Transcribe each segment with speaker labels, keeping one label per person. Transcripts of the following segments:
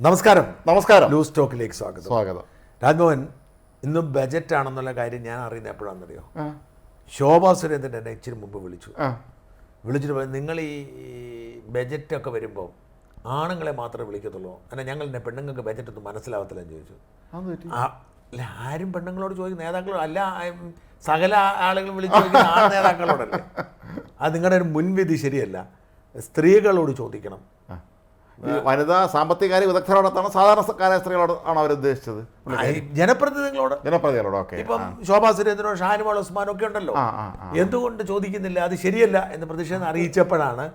Speaker 1: നമസ്കാരം.
Speaker 2: ലൂസ് ടോക്കിലേക്ക്
Speaker 1: സ്വാഗതം. രാജ്മോഹൻ, ഇന്നും ബജറ്റ് ആണെന്നുള്ള കാര്യം ഞാൻ അറിയുന്നത് എപ്പോഴാണെന്നറിയോ? ശോഭാ സുരേന്ദ്രൻ എന്നെ ഇച്ചിരി മുമ്പ് വിളിച്ചിട്ട് പറഞ്ഞു, നിങ്ങൾ ഈ ബജറ്റൊക്കെ വരുമ്പോൾ ആണുങ്ങളെ മാത്രമേ വിളിക്കത്തുള്ളൂ, എന്നാൽ ഞങ്ങളുടെ പെണ്ണുങ്ങൾക്ക് ബജറ്റ് ഒന്നും മനസ്സിലാവത്തില്ലെന്ന് ചോദിച്ചു. അല്ല, ആരും പെണ്ണുങ്ങളോട് ചോദിക്കും, നേതാക്കളോട് അല്ല, സകല ആളുകൾ വിളിച്ച് ചോദിക്കുന്ന ആൺ നേതാക്കളോടല്ലേ. അത് നിങ്ങളുടെ ഒരു മുൻവിധി ശരിയല്ല. സ്ത്രീകളോട് ചോദിക്കണം.
Speaker 2: വനിതാ സാമ്പത്തികകാര്യ വിദഗ്ധരോടൊത്താണ് സാധാരണക്കാരായ സ്ത്രീകളോട് ആണോ അവരുദ്ദേശിച്ചത്? ജനപ്രതിനിധികളോട്. ഓക്കെ.
Speaker 1: ഇപ്പം ശോഭാ സുരേന്ദ്രനോ ഷാനിമോൾ ഉസ്മാനോ ഒക്കെ ഉണ്ടല്ലോ, എന്തുകൊണ്ട് ചോദിക്കുന്നില്ല, അത് ശരിയല്ല എന്ന് പ്രതിഷേധം അറിയിച്ചപ്പോഴാണ്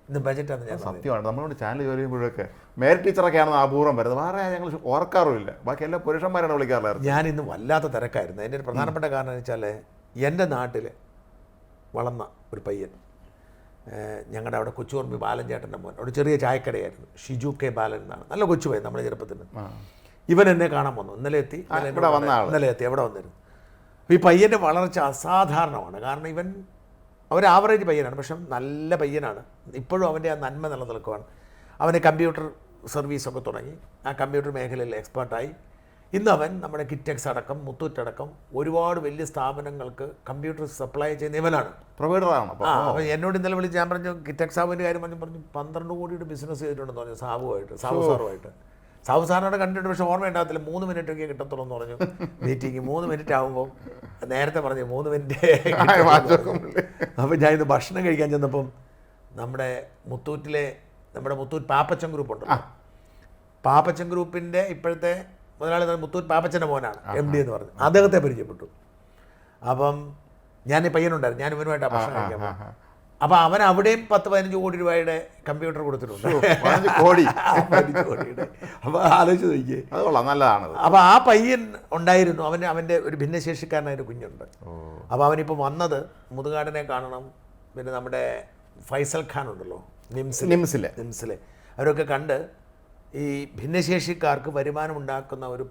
Speaker 1: ഇന്ന് ബജറ്റ് ആണ്. ഞാൻ
Speaker 2: സത്യമാണ്, നമ്മളോട് ചാനൽ ജോലി ചെയ്യുമ്പോഴൊക്കെ മേരി ടീച്ചറൊക്കെയാണെന്ന് അപൂർവം വരുന്നത്, വേറെ ഞങ്ങൾ ഓർക്കാറുമില്ല, ബാക്കി എല്ലാ പുരുഷന്മാരാണ് വിളിക്കാറുള്ളത്.
Speaker 1: ഞാൻ ഇന്ന് വല്ലാത്ത തിരക്കായിരുന്നു. അതിൻ്റെ ഒരു പ്രധാനപ്പെട്ട കാരണം എന്ന് വെച്ചാൽ, എൻ്റെ നാട്ടിൽ വളർന്ന ഒരു പയ്യൻ, ഞങ്ങളുടെ അവിടെ കൊച്ചുപറമ്പ് ബാലൻ ചേട്ടൻ്റെ മോൻ, അവിടെ ചെറിയ ചായക്കടയായിരുന്നു, ഷിജു കെ ബാലൻ എന്നാണ്, നല്ല കൊച്ചുപോയി നമ്മുടെ ചെറുപ്പത്തിന്. ഇവൻ എന്നെ കാണാൻ വന്നു, ഇന്നലെ എത്തി എവിടെ വന്നിരുന്നു. അപ്പോൾ ഈ പയ്യൻ്റെ വളർച്ച അസാധാരണമാണ്. കാരണം ഇവൻ ഒരു ആവറേജ് പയ്യനാണ്, പക്ഷെ നല്ല പയ്യനാണ്. ഇപ്പോഴും അവൻ്റെ ആ നന്മ നിലനിൽക്കുവാണ്. അവന് കമ്പ്യൂട്ടർ സർവീസൊക്കെ തുടങ്ങി, ആ കമ്പ്യൂട്ടർ മേഖലയിൽ എക്സ്പേർട്ടായി. ഇന്ന് അവൻ നമ്മുടെ കിറ്റെക്സ് അടക്കം മുത്തൂറ്റടക്കം ഒരുപാട് വലിയ സ്ഥാപനങ്ങൾക്ക് കമ്പ്യൂട്ടർ സപ്ലൈ ചെയ്യുന്ന ഇവനാണ്,
Speaker 2: പ്രൊവൈഡറാണ്.
Speaker 1: അപ്പോൾ എന്നോട് ഇന്നലെ വിളിച്ച് ഞാൻ പറഞ്ഞു, കിറ്റെക്സ് സാബുവിൻ്റെ കാര്യം പറഞ്ഞു 12 കോടിയുടെ ബിസിനസ് ചെയ്തിട്ടുണ്ടെന്ന് പറഞ്ഞു സാബു സാറുമായിട്ട്. സാബു സാറിനോട് കണ്ടിട്ട് പക്ഷേ ഓർമ്മ ഉണ്ടാകത്തില്ല. 3 മിനിറ്റൊക്കെ കിട്ടത്തുള്ളൂ എന്ന് പറഞ്ഞു മീറ്റിംഗ്. 3 മിനിറ്റ് ആകുമ്പോൾ നേരത്തെ പറഞ്ഞു 3 മിനിറ്റ്. അപ്പോൾ ഞാൻ ഇന്ന് ഭക്ഷണം കഴിക്കാൻ ചെന്നപ്പം നമ്മുടെ മുത്തൂറ്റ് പാപ്പച്ചൻ ഗ്രൂപ്പ് ഉണ്ടല്ലോ, പാപ്പച്ചൻ ഗ്രൂപ്പിൻ്റെ ഇപ്പോഴത്തെ മുതലാളി മുത്തൂറ്റ് പാപ്പച്ചൻ്റെ മോനാണ്, MD എന്ന് പറഞ്ഞു. അദ്ദേഹത്തെ പരിചയപ്പെട്ടു. അപ്പം ഞാൻ ഈ പയ്യനുണ്ടായിരുന്നു, ഞാൻ ഇവനുമായിട്ടാണ് ഭക്ഷണം കഴിക്കാൻ പോകും. അപ്പോൾ അവൻ അവിടെയും 10-15 കോടി രൂപയുടെ കമ്പ്യൂട്ടർ കൊടുത്തിട്ടുണ്ട്.
Speaker 2: 15
Speaker 1: കോടിയുടെ. അപ്പോൾ ആലോചിച്ച് നോക്കിയേ,
Speaker 2: അത് കൊള്ളാം, നല്ലതാണ്.
Speaker 1: അപ്പോൾ ആ പയ്യൻ ഉണ്ടായിരുന്നു, അവൻ്റെ ഒരു ഭിന്നശേഷിക്കാരനായൊരു കുഞ്ഞുണ്ട്. അപ്പോൾ അവനിപ്പോൾ വന്നത് മുതുകാടിനെ കാണണം, പിന്നെ നമ്മുടെ ഫൈസൽ ഖാൻ ഉണ്ടല്ലോ നിംസിലെ അവരൊക്കെ കണ്ട് ഈ ഭിന്നശേഷിക്കാർക്ക് വരുമാനം ഉണ്ടാക്കുന്ന ഒരു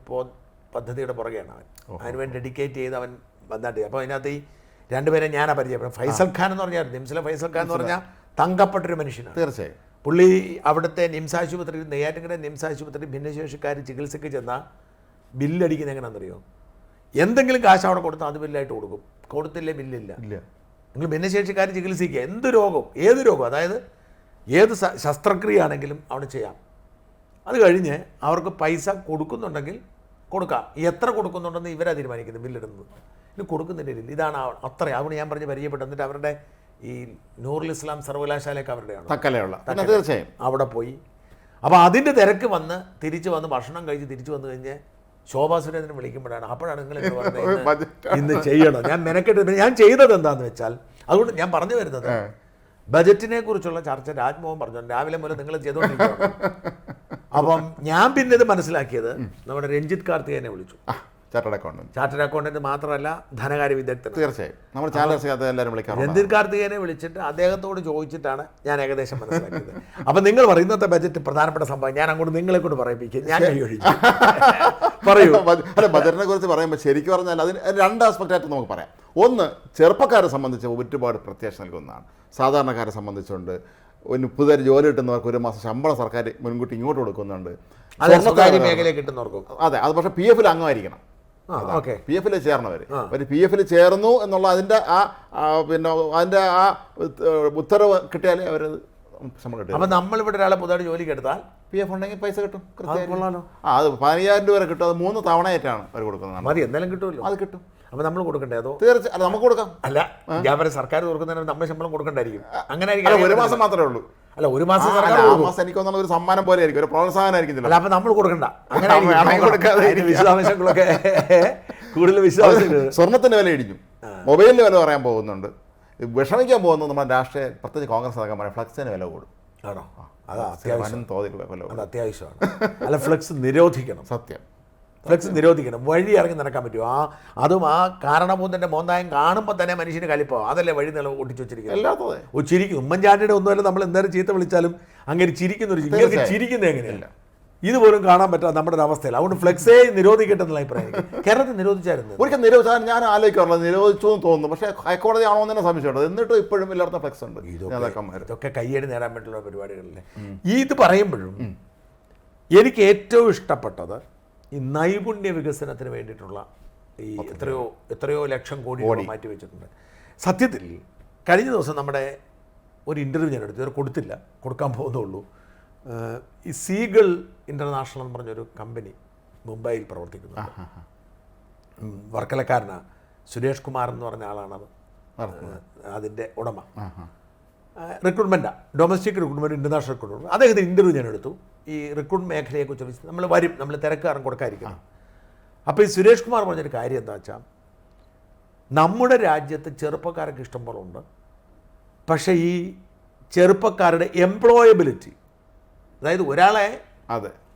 Speaker 1: പദ്ധതിയുടെ പുറകെയാണ് അവൻ. അതിനുവേണ്ടി ഡെഡിക്കേറ്റ് ചെയ്ത് അവൻ വന്നിട്ട്. അപ്പോൾ അതിനകത്ത് ഈ 2 പേരെ ഞാനാണ് പരിചയപ്പെടുന്നത്. ഫൈസൽ ഖാൻ എന്ന് പറഞ്ഞാൽ നിംസിലെ ഫൈസൽ ഖാൻ എന്ന് പറഞ്ഞാൽ തങ്കപ്പെട്ടൊരു മനുഷ്യനാണ്.
Speaker 2: തീർച്ചയായും.
Speaker 1: പുള്ളി അവിടുത്തെ നിംസ് ആശുപത്രിയിൽ, നെയ്യാറ്റിൻകര നിംസ് ആശുപത്രി ഭിന്നശേഷിക്കാർ ചികിത്സയ്ക്ക് ചെന്നാൽ ബില്ലടിക്കുന്നത് എങ്ങനെയാണെന്നറിയോ? എന്തെങ്കിലും കാശ് അവിടെ കൊടുത്താൽ അത് ബില്ലായിട്ട് കൊടുക്കും, കൊടുത്തില്ലേ ബില്ലില്ല. നിങ്ങൾ ഭിന്നശേഷിക്കാർ ചികിത്സിക്കുക, ഏത് രോഗം, അതായത് ഏത് ശസ്ത്രക്രിയ ആണെങ്കിലും അവിടെ ചെയ്യാം. അത് കഴിഞ്ഞ് അവർക്ക് പൈസ കൊടുക്കുന്നുണ്ടെങ്കിൽ കൊടുക്കാം, എത്ര കൊടുക്കുന്നുണ്ടെന്ന് ഇവരാ തീരുമാനിക്കുന്നത്, ബില്ലിടുന്നത്. ഇനി കൊടുക്കുന്നില്ല, ഇതാണ് അത്ര. അവിടെ ഞാൻ പറഞ്ഞ് പരിചയപ്പെട്ടു. എന്നിട്ട് അവരുടെ ഈ നൂറുൽ ഇസ്ലാം സർവകലാശാലയൊക്കെ അവരുടെയാണ്,
Speaker 2: തീർച്ചയായും.
Speaker 1: അവിടെ പോയി. അപ്പോൾ അതിൻ്റെ തിരക്ക് വന്ന് തിരിച്ച് വന്ന് ഭക്ഷണം കഴിച്ച് തിരിച്ചു വന്നു കഴിഞ്ഞ് ശോഭാ സുരേന്ദ്രൻ വിളിക്കുമ്പോഴാണ്, അപ്പോഴാണ് നിങ്ങൾ ഇന്ന് ചെയ്യണം. ഞാൻ മെനക്കെട്ട് ഞാൻ ചെയ്തത് എന്താണെന്ന് വെച്ചാൽ, അതുകൊണ്ട് ഞാൻ പറഞ്ഞു വരുന്നത്, ബജറ്റിനെ കുറിച്ചുള്ള ചർച്ച രാജ്മോഹൻ പറഞ്ഞു രാവിലെ മുതൽ നിങ്ങൾ ചെയ്തുകൊണ്ടിരിക്കുകയാണ്. അപ്പം ഞാൻ പിന്നെ ഇത് മനസ്സിലാക്കിയത്, നമ്മുടെ രഞ്ജിത്ത് കാർത്തികേയനെ വിളിച്ചു. ചാർട്ടേഡ് അക്കൗണ്ടന്റ് മാത്രമല്ല, ധനകാര്യ വിദഗ്ധൻ.
Speaker 2: തീർച്ചയായും നമ്മുടെ ചാനൽ
Speaker 1: രഞ്ജിത്ത് കാർത്തികേയനെ വിളിച്ചിട്ട് അദ്ദേഹത്തോട് ചോദിച്ചിട്ടാണ് ഞാൻ ഏകദേശം മനസ്സിലാക്കിയത്. അപ്പം നിങ്ങൾ പറയും ഇന്നത്തെ ബജറ്റ് പ്രധാനപ്പെട്ട സംഭവം, ഞാൻ അങ്ങോട്ട് നിങ്ങളെ കൊണ്ട് പറയിപ്പിക്കും, ഞാൻ കഴിച്ചു പറയൂ.
Speaker 2: അല്ല, ബജറ്റിനെ കുറിച്ച് പറയുമ്പോൾ ശരിക്കും പറഞ്ഞാൽ അതിന് 2 ആസ്പെക്റ്റായിട്ട് നമുക്ക് പറയാം. ഒന്ന്, ചെറുപ്പക്കാരെ സംബന്ധിച്ച് ഒരുപാട് പ്രത്യാശ നൽകുന്നതാണ്. സാധാരണക്കാരെ സംബന്ധിച്ചുകൊണ്ട് പുതിയ ജോലി കിട്ടുന്നവർക്ക് 1 മാസം ശമ്പളം സർക്കാർ മുൻകൂട്ടി ഇങ്ങോട്ട് കൊടുക്കുന്നുണ്ട്.
Speaker 1: മേഖലയിൽ കിട്ടുന്നവർക്കും.
Speaker 2: അതെ, അത് പക്ഷേ PF അംഗമായിരിക്കണം. PF ചേർന്നവർ PF ചേർന്നു എന്നുള്ള അതിൻ്റെ അതിൻ്റെ ആ ഉത്തരവ് കിട്ടിയാലേ അവരത് ശമ്പളം കിട്ടും.
Speaker 1: അപ്പം നമ്മളിവിടെ ഒരാളെ പുതുതായിട്ട് ജോലിക്ക് എടുത്താൽ
Speaker 2: PF ഉണ്ടെങ്കിൽ പൈസ കിട്ടും. അത് 15,000 രൂപ വരെ കിട്ടും. അത് 3 തവണയായിട്ടാണ് അവർ കൊടുക്കുന്നത്.
Speaker 1: മതി, എന്തായാലും കിട്ടുമല്ലോ.
Speaker 2: അത് കിട്ടും.
Speaker 1: അപ്പം നമ്മൾ കൊടുക്കണ്ടേ? അതോ
Speaker 2: തീർച്ചയായും നമുക്ക് കൊടുക്കാം.
Speaker 1: അല്ല, ഞാൻ പറയും സർക്കാർ കൊടുക്കുന്നതിന് നമ്മൾ ശമ്പളം കൊടുക്കണ്ടായിരിക്കും. അങ്ങനെ
Speaker 2: 1 മാസം മാത്രമേ ഉള്ളൂ.
Speaker 1: അല്ല, 1 മാസം
Speaker 2: എനിക്കൊന്നുള്ള ഒരു സമ്മാനം പോലെ ആയിരിക്കും, ഒരു പ്രോത്സാഹനമായിരിക്കും.
Speaker 1: അല്ല, അപ്പം നമ്മൾ കൊടുക്കണ്ട. അങ്ങനെ വിശദാംശങ്ങളൊക്കെ കൂടുതൽ വിശദാംശങ്ങൾ.
Speaker 2: സ്വർണ്ണത്തിൻ്റെ വില ഇടിഞ്ഞു, മൊബൈലിൻ്റെ വില പറയാൻ പോകുന്നുണ്ട്. വിഷമിക്കാൻ പോകുന്നത് നമ്മുടെ രാഷ്ട്രീയ, പ്രത്യേകിച്ച് കോൺഗ്രസ് നേതാക്കന്മാരെ ഫ്ലക്സിന് വില കൂടും.
Speaker 1: ആണോ? അത് അത്യാവശ്യം
Speaker 2: തോതിൽ
Speaker 1: അത് അത്യാവശ്യമാണ്. അല്ല, ഫ്ലക്സ് നിരോധിക്കണം.
Speaker 2: സത്യം,
Speaker 1: ഫ്ലക്സ് നിരോധിക്കണം. വഴി ഇറങ്ങി നടക്കാൻ പറ്റുമോ? അതും ആ കാരണഭൂതൻ്റെ മോന്തായം കാണുമ്പോൾ തന്നെ മനുഷ്യന് കലിപ്പോ. അതല്ലേ വഴി നില ഒട്ടിച്ചു വെച്ചിരിക്കുന്നത്. ചിരിക്കും. ഉമ്മൻചാണ്ടിയുടെ ഒന്നുമല്ല, നമ്മൾ എന്തായാലും ചീത്ത വിളിച്ചാലും അങ്ങനെ ചിരിക്കുന്നൊരു ചിരിക്കുന്നത് എങ്ങനെയല്ല, ഇതുപോലും കാണാൻ പറ്റാത്ത നമ്മുടെ ഒരു അവസ്ഥയിൽ. അതുകൊണ്ട് ഫ്ലെക്സേ നിരോധിക്കട്ടെ എന്നുള്ള അഭിപ്രായം. കേരളത്തിൽ നിരോധിച്ചായിരുന്നു.
Speaker 2: ഒരിക്കൽ നിരോധിച്ചാൽ ഞാൻ ആലോചിക്കാറുള്ളത്, നിരോധിച്ചു എന്ന് തോന്നുന്നു. പക്ഷേ ഹൈക്കോടതി ആണോ എന്ന് തന്നെ സംശയമുണ്ട്. എന്നിട്ടും ഇപ്പോഴും ഇല്ലാത്ത ഫ്ലെക്സ് ഉണ്ട്.
Speaker 1: ഇതൊക്കെ കയ്യടി നേടാൻ വേണ്ടിയുള്ള പരിപാടികളല്ലേ. ഇത് പറയുമ്പോഴും എനിക്ക് ഏറ്റവും ഇഷ്ടപ്പെട്ടത് ഈ നൈപുണ്യ വികസനത്തിന് വേണ്ടിയിട്ടുള്ള ഈ എത്രയോ ലക്ഷം കോടി രൂപ മാറ്റി വെച്ചിട്ടുണ്ട്. സത്യത്തിൽ കഴിഞ്ഞ ദിവസം നമ്മുടെ ഒരു ഇൻ്റർവ്യൂ ഞാൻ എടുത്തു, കൊടുത്തില്ല, കൊടുക്കാൻ പോകുന്നുള്ളൂ. ഈ സീഗൾ ഇൻ്റർനാഷണൽ എന്ന് പറഞ്ഞൊരു കമ്പനി മുംബൈയിൽ പ്രവർത്തിക്കുന്നുണ്ട്. വർക്കലക്കാരനാണ്, സുരേഷ് കുമാർ എന്ന് പറഞ്ഞ ആളാണത് അതിൻ്റെ ഉടമ. റിക്രൂട്ട്മെൻറ്റാണ്, ഡൊമസ്റ്റിക് റിക്രൂട്ട്മെൻറ്റ്, ഇൻ്റർനാഷണൽ റിക്രൂട്ട്മെൻറ്റ്. അദ്ദേഹത്തിന് ഇൻ്റർവ്യൂ ഞാൻ എടുത്തു. ഈ റിക്രൂട്ട്മെൻറ്റ് മേഖലയെക്കുറിച്ച് നമ്മൾ വരും, നമ്മൾ തിരക്കാറും കൊടുക്കാതിരിക്കണം. അപ്പോൾ ഈ സുരേഷ് കുമാർ പറഞ്ഞൊരു കാര്യം എന്താ വെച്ചാൽ, നമ്മുടെ രാജ്യത്ത് ചെറുപ്പക്കാരൊക്കെ ഇഷ്ടം പോലെ ഉണ്ട്, പക്ഷേ ഈ ചെറുപ്പക്കാരുടെ എംപ്ലോയബിലിറ്റി, അതായത് ഒരാളെ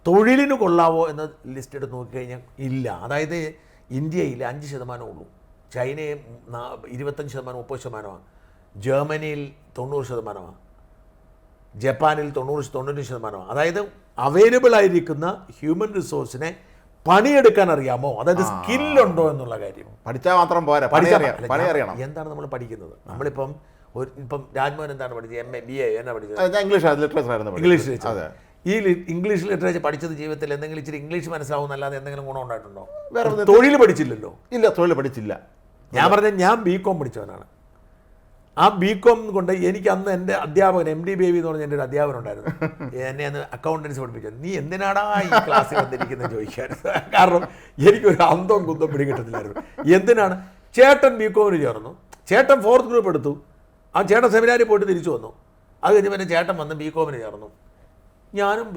Speaker 1: തൊഴിലിന് കൊള്ളാവോ എന്ന ലിസ്റ്റ് എടുത്ത് നോക്കിക്കഴിഞ്ഞാൽ ഇല്ല. അതായത് ഇന്ത്യയിൽ 5% ഉള്ളൂ, ചൈനയിൽ 25%, 30%, ജർമ്മനിയിൽ 90%, ജപ്പാനിൽ 90%. അതായത് അവൈലബിൾ ആയിരിക്കുന്ന ഹ്യൂമൻ റിസോഴ്സിനെ പണിയെടുക്കാൻ അറിയാമോ, അതായത് സ്കില്ലുണ്ടോ എന്നുള്ള കാര്യം.
Speaker 2: പഠിച്ചാൽ മാത്രം പോരാ, പണി അറിയണം.
Speaker 1: എന്താണ് നമ്മൾ പഠിക്കുന്നത്? നമ്മളിപ്പം ഇപ്പം രാജ്മോഹൻ എന്താണ് പഠിച്ചത്? MA BA എന്നാ പഠിച്ചത്?
Speaker 2: English literature.
Speaker 1: ഈ ഇംഗ്ലീഷ് ലിറ്ററേച്ചർ പഠിച്ചത് ജീവിതത്തിൽ എന്തെങ്കിലും ഇച്ചിരി ഇംഗ്ലീഷ് മനസ്സിലാവുന്നല്ലാതെ എന്തെങ്കിലും ഗുണം ഉണ്ടായിട്ടുണ്ടോ? വേറെ തൊഴിൽ പഠിച്ചില്ലല്ലോ.
Speaker 2: ഇല്ല, തൊഴിൽ പഠിച്ചില്ല.
Speaker 1: ഞാൻ പറഞ്ഞത് ഞാൻ BCom പഠിച്ചവനാണ്. ആ BCom കൊണ്ട് എനിക്ക് അന്ന് എൻ്റെ അധ്യാപകൻ MD ബേബി എന്ന് പറഞ്ഞ എൻ്റെ ഒരു അധ്യാപകൻ ഉണ്ടായിരുന്നു. എന്നെ അന്ന് അക്കൗണ്ടൻസി പഠിപ്പിച്ചത്. നീ എന്തിനാടാ ഈ ക്ലാസ്സിൽ വന്നിരിക്കുന്നത് ചോദിക്കായിരുന്നു. കാരണം എനിക്കൊരു അന്തവും കുന്തവും പിടികിട്ടത്തില്ലായിരുന്നു. എന്തിനാണ്? ചേട്ടൻ BComന് ചേർന്നു, ചേട്ടൻ 4th ഗ്രൂപ്പ് എടുത്തു, ആ ചേട്ടൻ സെമിനാരിൽ പോയിട്ട് തിരിച്ചു വന്നു. അത് കഴിഞ്ഞ് പിന്നെ ചേട്ടൻ വന്ന് BComന് ചേർന്നു. ഞാനും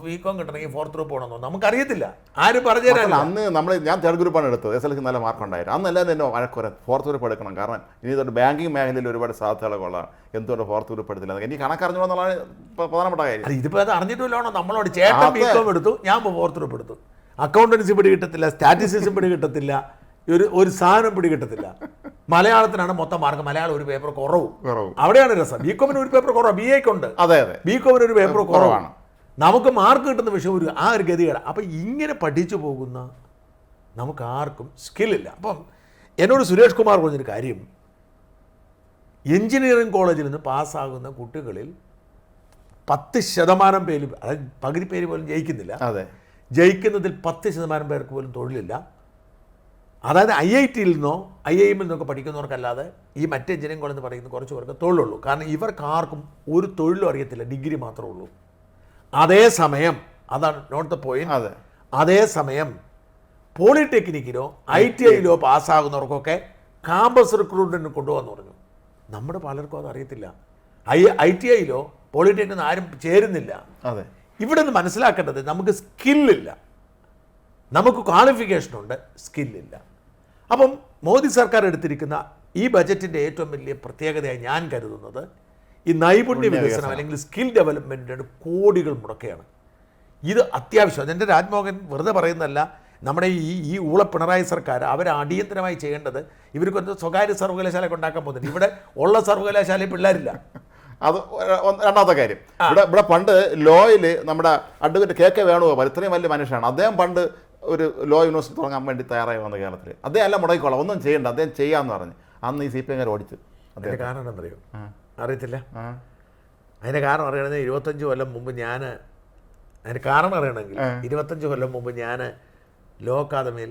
Speaker 1: BCom കിട്ടണമെങ്കിൽ 4th ഗ്രൂപ്പ് പോകണമെന്നോ നമുക്കറിയത്തില്ല, ആരും പറഞ്ഞു തരാനില്ല.
Speaker 2: അന്ന് ഞാൻ 3rd ഗ്രൂപ്പാണ് എടുത്തത്. SLC നല്ല മാർക്കുണ്ടായിരുന്നു. അന്ന് എല്ലാവരും തന്നെ വഴക്കുറേ 4th ഗ്രൂപ്പ് എടുക്കണം, കാരണം ഇനി ഇതൊരു ബാങ്കിങ് മേഖലയിൽ ഒരുപാട് സാധ്യതകളുള്ള, എന്തുകൊണ്ട് 4th ഗ്രൂപ്പ് എടുത്തില്ല, എനിക്ക് കണക്കറിഞ്ഞു എന്നുള്ളതാണ് പ്രധാനപ്പെട്ട കാര്യം.
Speaker 1: ഇതിപ്പോൾ അത് അറിഞ്ഞിട്ടില്ലാണോ നമ്മളോട്? ചേട്ടൻ BCom എടുത്തു, ഞാൻ 4th ഗ്രൂപ്പ് എടുത്തു. അക്കൗണ്ടൻസി പിടികിട്ടത്തില്ല, സ്റ്റാറ്റിസ്റ്റിക്സ് പിടികിട്ടത്തില്ല, ഒരു സാധനം പിടികിട്ടത്തില്ല. മലയാളത്തിനാണ് മൊത്തം മാർക്ക്, മലയാളം ഒരു പേപ്പർ കുറവും. അവിടെയാണ് രസം. BComന് ഒരു പേപ്പർ കുറവാണ്, BAക്കുണ്ട്. BComന് ഒരു പേപ്പർ കുറവാണ്. നമുക്ക് മാർക്ക് കിട്ടുന്ന വിഷയം ആ ഒരു ഗതികേട്. അപ്പം ഇങ്ങനെ പഠിച്ചു പോകുന്ന നമുക്ക് ആർക്കും സ്കില്ലില്ല. അപ്പം എന്നോട് സുരേഷ് കുമാർ പറഞ്ഞൊരു കാര്യം, എഞ്ചിനീയറിംഗ് കോളേജിൽ നിന്ന് പാസ്സാകുന്ന കുട്ടികളിൽ 10% പേര്, അതായത് പകുതി പേര് പോലും ജയിക്കുന്നില്ല. ജയിക്കുന്നതിൽ 10% പേർക്ക് പോലും തൊഴിലില്ല. അതായത് IITയിൽ നിന്നോ IIMൽ നിന്നൊക്കെ പഠിക്കുന്നവർക്കല്ലാതെ ഈ മറ്റ് എഞ്ചിനീയറിംഗ് കോളേജ് എന്ന് പറയുന്ന കുറച്ച് പേർക്ക് തൊഴിലുള്ളൂ. കാരണം ഇവർക്ക് ആർക്കും ഒരു തൊഴിലും അറിയത്തില്ല, ഡിഗ്രി മാത്രമേ ഉള്ളൂ. അതേസമയം, അതാണ് നോട്ട് ദ പോയിന്റ്, അതേസമയം പോളിടെക്നിക്കിലോ ITIയിലോ പാസ്സാകുന്നവർക്കൊക്കെ ക്യാമ്പസ് റിക്രൂട്ട്മെൻറ്റിന് കൊണ്ടുപോകാന്ന് പറഞ്ഞു. നമ്മുടെ പലർക്കും അത് അറിയത്തില്ല. ITIയിലോ പോളിടെക്നിക്കിൽ ആരും ചേരുന്നില്ല. ഇവിടെ നിന്ന് മനസ്സിലാക്കേണ്ടത് നമുക്ക് സ്കില്ലില്ല, നമുക്ക് ക്വാളിഫിക്കേഷനുണ്ട്, സ്കില്ലില്ല. അപ്പം മോദി സർക്കാർ എടുത്തിരിക്കുന്ന ഈ ബജറ്റിൻ്റെ ഏറ്റവും വലിയ പ്രത്യേകതയായി ഞാൻ കരുതുന്നത് ഈ നൈപുണ്യ വികസനം അല്ലെങ്കിൽ സ്കിൽ ഡെവലപ്മെൻറ്റിന് കോടികൾ മുടക്കുകയാണ്. ഇത് അത്യാവശ്യം. എൻ്റെ രാജ്മോഹൻ വെറുതെ പറയുന്നതല്ല. നമ്മുടെ ഈ ഊള പിണറായി സർക്കാർ അവർ അടിയന്തരമായി ചെയ്യേണ്ടത്, ഇവർക്കൊരു സ്വകാര്യ സർവകലാശാല ഉണ്ടാക്കാൻ പോകുന്നില്ല. ഇവിടെ ഉള്ള സർവകലാശാലയിൽ പിള്ളേരില്ല.
Speaker 2: അത് രണ്ടാമത്തെ കാര്യം. ഇവിടെ പണ്ട് ലോയിൽ നമ്മുടെ അഡ്വക്കേറ്റ് KK വേണുഗോപാൽ ഇത്രയും വലിയ മനുഷ്യനാണ്. അദ്ദേഹം പണ്ട് ഒരു ലോ യൂണിവേഴ്സിറ്റി തുടങ്ങാൻ വേണ്ടി തയ്യാറായി വന്ന കേരളത്തിൽ. അദ്ദേഹം എല്ലാം മുടക്കിക്കോളാം, ഒന്നും ചെയ്യണ്ട, അദ്ദേഹം ചെയ്യാമെന്ന് പറഞ്ഞ് അന്ന് ഈ CPM ഓടിച്ചു.
Speaker 1: അതിൻ്റെ കാരണം എന്തറിയോ? അറിയത്തില്ല. അതിൻ്റെ കാരണം അറിയണമെങ്കിൽ 25 കൊല്ലം മുമ്പ് ഞാൻ, അതിൻ്റെ കാരണം അറിയണമെങ്കിൽ 25 കൊല്ലം മുമ്പ് ഞാൻ ലോ അക്കാദമിയിൽ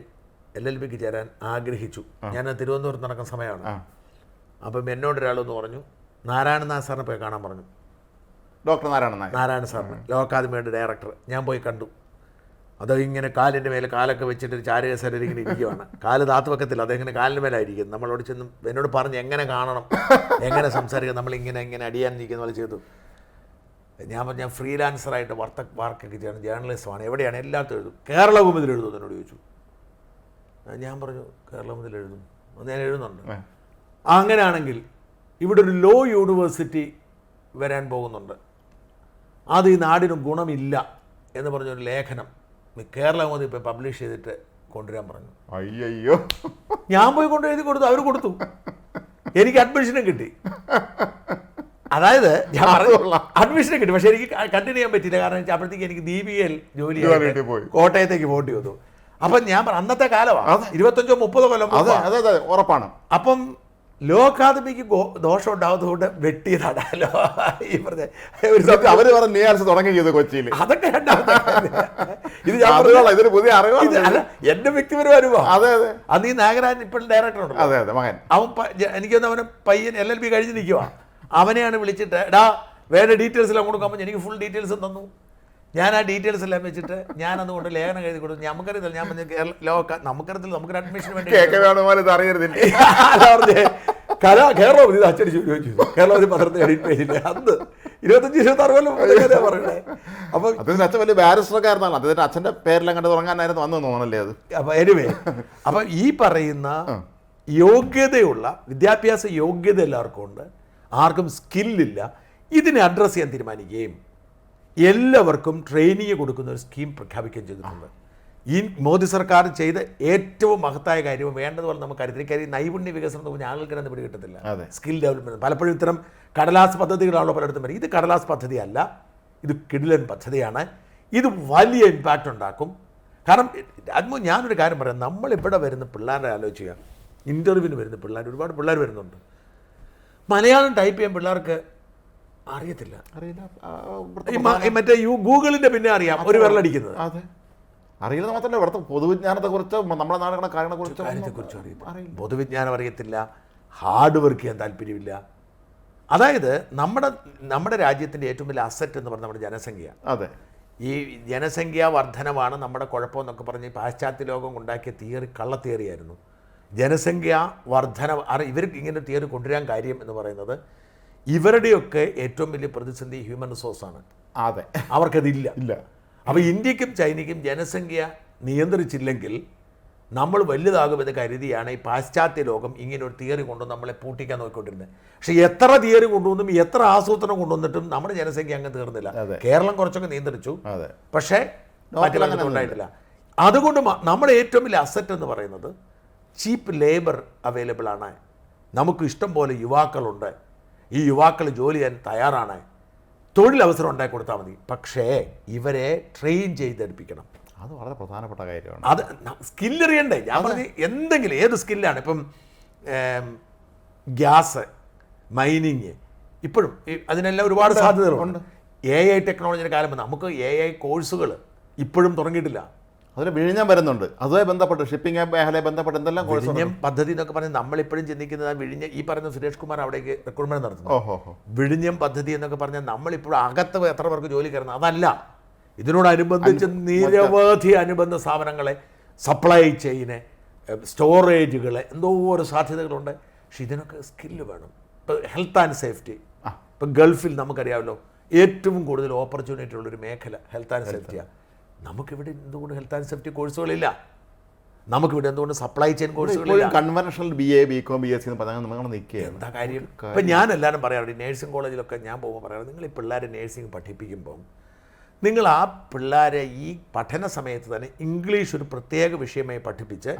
Speaker 1: LLBക്ക് ചേരാൻ ആഗ്രഹിച്ചു. ഞാൻ തിരുവനന്തപുരത്ത് നടക്കുന്ന സമയമാണ്. അപ്പം എന്നോടൊരാളെന്ന് പറഞ്ഞു, നാരായണനാഥ് സാറിനെ പോയി കാണാൻ പറഞ്ഞു.
Speaker 2: ഡോക്ടർ
Speaker 1: നാരായണ സാറിന്, ലോ അക്കാദമിയുടെ ഡയറക്ടർ. ഞാൻ പോയി കണ്ടു. അത് ഇങ്ങനെ കാലിൻ്റെ മേലെ കാലൊക്കെ വെച്ചിട്ട് ചാരുകസേരയിൽ ഇങ്ങനെ ഇരിക്കുവാണ്. കാല് താത്ത് വെക്കത്തില്ല, അതെങ്ങനെ കാലിൻ്റെ മേലായിരിക്കും. നമ്മളോട് ചെന്ന് എന്നോട് പറഞ്ഞ് എങ്ങനെ കാണണം, എങ്ങനെ സംസാരിക്കണം, നമ്മളിങ്ങനെ അടിയാൻ നിൽക്കുന്ന പോലെ ചെയ്തു. ഞാൻ പറഞ്ഞു, ഞാൻ ഫ്രീലാൻസറായിട്ട് വർക്കൊക്കെ ചെയ്യണം, ജേർണലിസമാണ്, എവിടെയാണ്, എല്ലായിടത്തും എഴുതും. കേരളകൗമുദിൽ എഴുതും എന്നോട് ചോദിച്ചു. ഞാൻ പറഞ്ഞു കേരളകൗമുദിൽ എഴുതും, ഞാൻ എഴുതുന്നുണ്ട്. അങ്ങനെയാണെങ്കിൽ ഇവിടെ ഒരു ലോ യൂണിവേഴ്സിറ്റി വരാൻ പോകുന്നുണ്ട്, അത് ഈ നാടിന് ഗുണമില്ല എന്ന് പറഞ്ഞൊരു ലേഖനം കേരളകൗമുദി ഇപ്പോൾ പബ്ലിഷ് ചെയ്തിട്ട് കൊണ്ടുവരാൻ പറഞ്ഞു.
Speaker 2: അയ്യോ,
Speaker 1: ഞാൻ പോയി കൊണ്ട് എഴുതി കൊടുത്തു, അവർ കൊടുത്തു, എനിക്ക് അഡ്മിഷനും കിട്ടി. അതായത് ഞാൻ അഡ്മിഷനും കിട്ടി, പക്ഷേ എനിക്ക് കണ്ടിന്യൂ ചെയ്യാൻ പറ്റില്ല. കാരണം അപ്പോഴത്തേക്ക് എനിക്ക് DBAയിൽ ജോലി കോട്ടയത്തേക്ക് പോകേണ്ടി വന്നു. അപ്പം ഞാൻ അന്നത്തെ കാലമാണ്, 25-30 കൊല്ലം
Speaker 2: ഉറപ്പാണ്.
Speaker 1: അപ്പം ലോ അക്കാദമിക്ക് ദോഷം ഉണ്ടാവുന്നതുകൊണ്ട് വെട്ടിയതാണ് ഈ പറഞ്ഞ ഒരു
Speaker 2: അവര് പറഞ്ഞ നീയാഴ്ച തുടങ്ങി ചെയ്തു കൊച്ചിയിൽ.
Speaker 1: അതൊക്കെ രണ്ടാമത്തെ ഇത്
Speaker 2: ഇതൊരു പുതിയ അറിവാണ്.
Speaker 1: എന്റെ വ്യക്തിപരമായ അനുഭവം.
Speaker 2: അതെ അതെ.
Speaker 1: അന്ന് ഈ നാഗരാജൻ ഇപ്പോൾ ഡയറക്ടർ ഉണ്ട്.
Speaker 2: അതെ അതെ മകൻ.
Speaker 1: അവൻ എനിക്കൊന്ന് അവന് പയ്യൻ LLB കഴിഞ്ഞ് നിൽക്കുക. അവനെയാണ് വിളിച്ചിട്ട് എടാ വേറെ ഡീറ്റെയിൽസ് എല്ലാം കൊടുക്കാൻ എനിക്ക് ഫുൾ ഡീറ്റെയിൽസും തന്നു. ഞാൻ ആ ഡീറ്റെയിൽസ് എല്ലാം വെച്ചിട്ട് ഞാനത് കൊണ്ട് ലേഖനം എഴുതി കൊടുത്തു. നമുക്കറിയത്തില്ല, ഞാൻ നമുക്കറിയത്തില്ല, നമുക്കൊരു അഡ്മിഷന് വേണ്ടി കേരളം ഇത് അച്ചടിച്ച് ചോദിച്ചു. കേരളം ഒരു പത്രത്തിൽ എഡിറ്റ് പേജില്ല. അന്ന് 25-26 കൊല്ലം പറയണേ. അപ്പൊ
Speaker 2: അദ്ദേഹത്തിന്റെ അച്ഛൻ വലിയ ബാരിസ്റ്റർക്കാരനാണ്. അദ്ദേഹത്തിന്റെ അച്ഛന്റെ പേരെല്ലാം കണ്ട് തുടങ്ങാനായിരുന്നു വന്നു തോന്നല്ലേ അത്.
Speaker 1: അപ്പൊ എനിവേ, അപ്പൊ ഈ പറയുന്ന യോഗ്യതയുള്ള വിദ്യാഭ്യാസ യോഗ്യത എല്ലാവർക്കും ഉണ്ട്, ആർക്കും സ്കില്ലില്ല. ഇതിനെ അഡ്രസ്സ് ചെയ്യാൻ തീരുമാനിക്കുകയും എല്ലാവർക്കും ട്രെയിനിങ് കൊടുക്കുന്ന ഒരു സ്കീം പ്രഖ്യാപിക്കുകയും ചെയ്തിട്ടുണ്ട്. ഈ മോദി സർക്കാർ ചെയ്ത ഏറ്റവും മഹത്തായ കാര്യവും വേണ്ടതുപോലെ നമുക്കറിയത്തില്ല. കാര്യം നൈപുണ്യ വികസനം എന്ന് പറഞ്ഞാൽ ആളുകൾക്ക് അത് പിടികിട്ടത്തില്ല. സ്കിൽ ഡെവലപ്മെൻറ്റ് പലപ്പോഴും ഇത്തരം കടലാസ് പദ്ധതികളാണല്ലോ പലയിടത്തും വരും. ഇത് കടലാസ് പദ്ധതിയല്ല, ഇത് കിടിലൻ പദ്ധതിയാണ്. ഇത് വലിയ ഇമ്പാക്റ്റ് ഉണ്ടാക്കും. കാരണം അത് ഞാനൊരു കാര്യം പറയാം, നമ്മളിവിടെ വരുന്ന പിള്ളേരെ ആലോചിക്കുക. ഇൻ്റർവ്യൂവിന് വരുന്ന പിള്ളേർ, ഒരുപാട് പിള്ളേർ വരുന്നുണ്ട്. മലയാളം ടൈപ്പ് ചെയ്യാൻ പിള്ളേർക്ക് അറിയത്തില്ല. മറ്റേ ഗൂഗിളിൻ്റെ പിന്നെ അറിയാം ഒരു വിരലടിക്കുന്നത്.
Speaker 2: അറിയില്ല മാത്രമല്ല ഇവിടുത്തെ പൊതുവിജ്ഞാനത്തെക്കുറിച്ച് നമ്മുടെ നാടുകളെ കാര്യങ്ങളെക്കുറിച്ച്
Speaker 1: അറിയില്ല. പൊതുവിജ്ഞാനം അറിയത്തില്ല, ഹാർഡ് വർക്ക് ചെയ്യാൻ താല്പര്യമില്ല. അതായത് നമ്മുടെ രാജ്യത്തിൻ്റെ ഏറ്റവും വലിയ അസറ്റ് എന്ന് പറഞ്ഞാൽ നമ്മുടെ ജനസംഖ്യ.
Speaker 2: അതെ,
Speaker 1: ഈ ജനസംഖ്യാ വർധനമാണ് നമ്മുടെ കുഴപ്പമെന്നൊക്കെ പറഞ്ഞ് പാശ്ചാത്യ ലോകം ഉണ്ടാക്കിയ കള്ള തിയറിയായിരുന്നു. ജനസംഖ്യ വർധന ഇവർക്ക് ഇങ്ങനെ തിയറി കൊണ്ടുവരാൻ കാര്യം എന്ന് പറയുന്നത് ഇവരുടെയൊക്കെ ഏറ്റവും വലിയ പ്രതിസന്ധി ഹ്യൂമൻ റിസോഴ്സാണ്.
Speaker 2: അതെ,
Speaker 1: അവർക്കതില്ല. അപ്പോൾ ഇന്ത്യക്കും ചൈനയ്ക്കും ജനസംഖ്യ നിയന്ത്രിച്ചില്ലെങ്കിൽ നമ്മൾ വലുതാകുമെന്ന് കരുതിയാണ് ഈ പാശ്ചാത്യ ലോകം ഇങ്ങനെ ഒരു തിയറി കൊണ്ടു നമ്മളെ പൂട്ടിക്കാൻ നോക്കിക്കൊണ്ടിരുന്നത്. പക്ഷേ എത്ര തിയറി കൊണ്ടുവന്നും എത്ര ആസൂത്രണം കൊണ്ടുവന്നിട്ടും നമ്മുടെ ജനസംഖ്യ അങ്ങ് തീർന്നില്ല. കേരളം കുറച്ചൊക്കെ നിയന്ത്രിച്ചു, പക്ഷേ മറ്റുള്ള ഉണ്ടായിട്ടില്ല. അതുകൊണ്ട് നമ്മുടെ ഏറ്റവും വലിയ അസറ്റ് എന്ന് പറയുന്നത് ചീപ്പ് ലേബർ അവൈലബിൾ ആണ്. നമുക്ക് ഇഷ്ടം പോലെ യുവാക്കളുണ്ട്. ഈ യുവാക്കൾ ജോലി ചെയ്യാൻ തയ്യാറാണ്. തൊഴിലവസരം ഉണ്ടാക്കി കൊടുത്താൽ മതി. പക്ഷേ ഇവരെ ട്രെയിൻ ചെയ്തെടുപ്പിക്കണം.
Speaker 2: അത് വളരെ പ്രധാനപ്പെട്ട കാര്യമാണ്.
Speaker 1: അത് സ്കില്ലറിയണ്ടേ? ഞാൻ പറഞ്ഞ് എന്തെങ്കിലും ഏത് സ്കില്ലാണ്. ഇപ്പം ഗ്യാസ്, മൈനിങ്, ഇപ്പോഴും അതിനെല്ലാം ഒരുപാട് സാധ്യതകളുണ്ട്. AI ടെക്നോളജിയുടെ കാലം നമുക്ക് AI കോഴ്സുകൾ ഇപ്പോഴും തുടങ്ങിയിട്ടില്ല.
Speaker 2: അതിൽ വിഴിഞ്ഞം വരുന്നുണ്ട്. അതുമായി ബന്ധപ്പെട്ട് ഷിപ്പിംഗ് മേഖലയെ ബന്ധപ്പെട്ട് എന്തെല്ലാം
Speaker 1: വിഴിഞ്ഞം പദ്ധതി എന്നൊക്കെ പറഞ്ഞാൽ നമ്മളിപ്പോഴും ചിന്തിക്കുന്നത് വിഴിഞ്ഞം ഈ പറയുന്ന സുരേഷ് കുമാർ അവിടേക്ക് റിക്രൂട്ട്മെന്റ് നടത്തുന്നു. വിഴിഞ്ഞം പദ്ധതി എന്നൊക്കെ പറഞ്ഞാൽ നമ്മളിപ്പോഴും അകത്ത് എത്ര പേർക്ക് ജോലി കയറുന്നത് അതല്ല. ഇതിനോടനുബന്ധിച്ച് നിരവധി അനുബന്ധ സ്ഥാപനങ്ങളെ, സപ്ലൈ ചെയിന്, സ്റ്റോറേജുകൾ, എന്തോരോ സാധ്യതകളുണ്ട്. പക്ഷെ ഇതിനൊക്കെ സ്കില്ല് വേണം. ഇപ്പോൾ ഹെൽത്ത് ആൻഡ് സേഫ്റ്റി, ഇപ്പം ഗൾഫിൽ നമുക്കറിയാമല്ലോ ഏറ്റവും കൂടുതൽ ഓപ്പർച്യൂണിറ്റി ഉള്ളൊരു മേഖല ഹെൽത്ത് ആൻഡ് സേഫ്റ്റിയാണ്. നമുക്കിവിടെ എന്തുകൊണ്ട് ഹെൽത്ത് ആൻഡ് സേഫ്റ്റി കോഴ്സുകളില്ല? നമുക്കിവിടെ എന്തുകൊണ്ട് സപ്ലൈ ചെയിൻ കോഴ്സുകളില്ല?
Speaker 2: കൺവെൻഷണൽ BA, BCom, BSc എന്ന് പറഞ്ഞാൽ നമ്മൾ നിൽക്കുക.
Speaker 1: എന്താ കാര്യം? ഇപ്പം ഞാൻ എല്ലാവരും പറയാറുണ്ട്, നേഴ്സിംഗ് കോളേജിലൊക്കെ ഞാൻ പോകുമ്പോൾ പറയാറുണ്ട്, നിങ്ങൾ ഈ പിള്ളേരെ നേഴ്സിംഗ് പഠിപ്പിക്കുമ്പം നിങ്ങൾ ആ പിള്ളേരെ ഈ പഠന സമയത്ത് തന്നെ ഇംഗ്ലീഷ് ഒരു പ്രത്യേക വിഷയമായി പഠിപ്പിച്ച്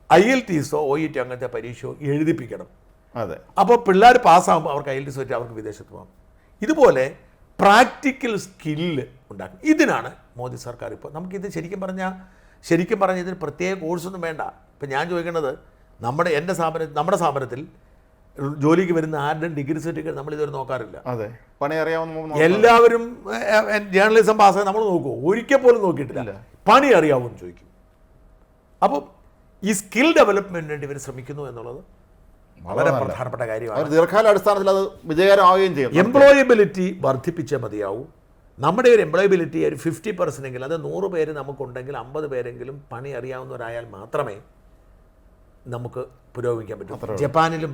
Speaker 1: IELTS OET അങ്ങനത്തെ പരീക്ഷയോ എഴുതിപ്പിക്കണം.
Speaker 2: അതെ,
Speaker 1: അപ്പോൾ പിള്ളേർ പാസ്സാകുമ്പോൾ അവർക്ക് IELTS പറ്റി അവർക്ക് വിദേശത്ത് പോകാം. ഇതുപോലെ പ്രാക്ടിക്കൽ സ്കില്ല് ഉണ്ടാക്കും. ഇതിനാണ് മോദി സർക്കാർ ഇപ്പോൾ നമുക്കിത് ശരിക്കും പറഞ്ഞാൽ ഇതിന് പ്രത്യേക കോഴ്സൊന്നും വേണ്ട. ഇപ്പം ഞാൻ ചോദിക്കുന്നത് നമ്മുടെ സ്ഥാപനത്തിൽ ജോലിക്ക് വരുന്ന ആരുടെയും ഡിഗ്രി സർട്ടിഫിക്കറ്റ് നമ്മൾ ഇതുവരെ നോക്കാറില്ല.
Speaker 2: അതെ, പണി അറിയാവുന്ന
Speaker 1: എല്ലാവരും ജേർണലിസം പാസ്സായി നമ്മൾ നോക്കുമോ? ഒരിക്കൽ പോലും നോക്കിയിട്ടില്ല. പണി അറിയാവുമെന്ന് ചോദിക്കും. അപ്പം ഈ സ്കിൽ ഡെവലപ്മെൻറ്റിന് വേണ്ടി ഇവർ ശ്രമിക്കുന്നു എന്നുള്ളത് വളരെ പ്രധാനപ്പെട്ട കാര്യമാണ്.
Speaker 2: ദീർഘകാല അടിസ്ഥാനത്തിൽ അത് വിജയകരമാവുകയും ചെയ്യും.
Speaker 1: എംപ്ലോയബിലിറ്റി വർദ്ധിപ്പിച്ചേ മതിയാവും. നമ്മുടെ ഒരു എംപ്ലോയബിലിറ്റി ഒരു 50% എങ്കിൽ, അത് 100 പേര് നമുക്കുണ്ടെങ്കിൽ 50 പേരെങ്കിലും പണി അറിയാവുന്നവരായാൽ മാത്രമേ നമുക്ക് പുരോഗമിക്കാൻ പറ്റൂ. ജപ്പാനിലും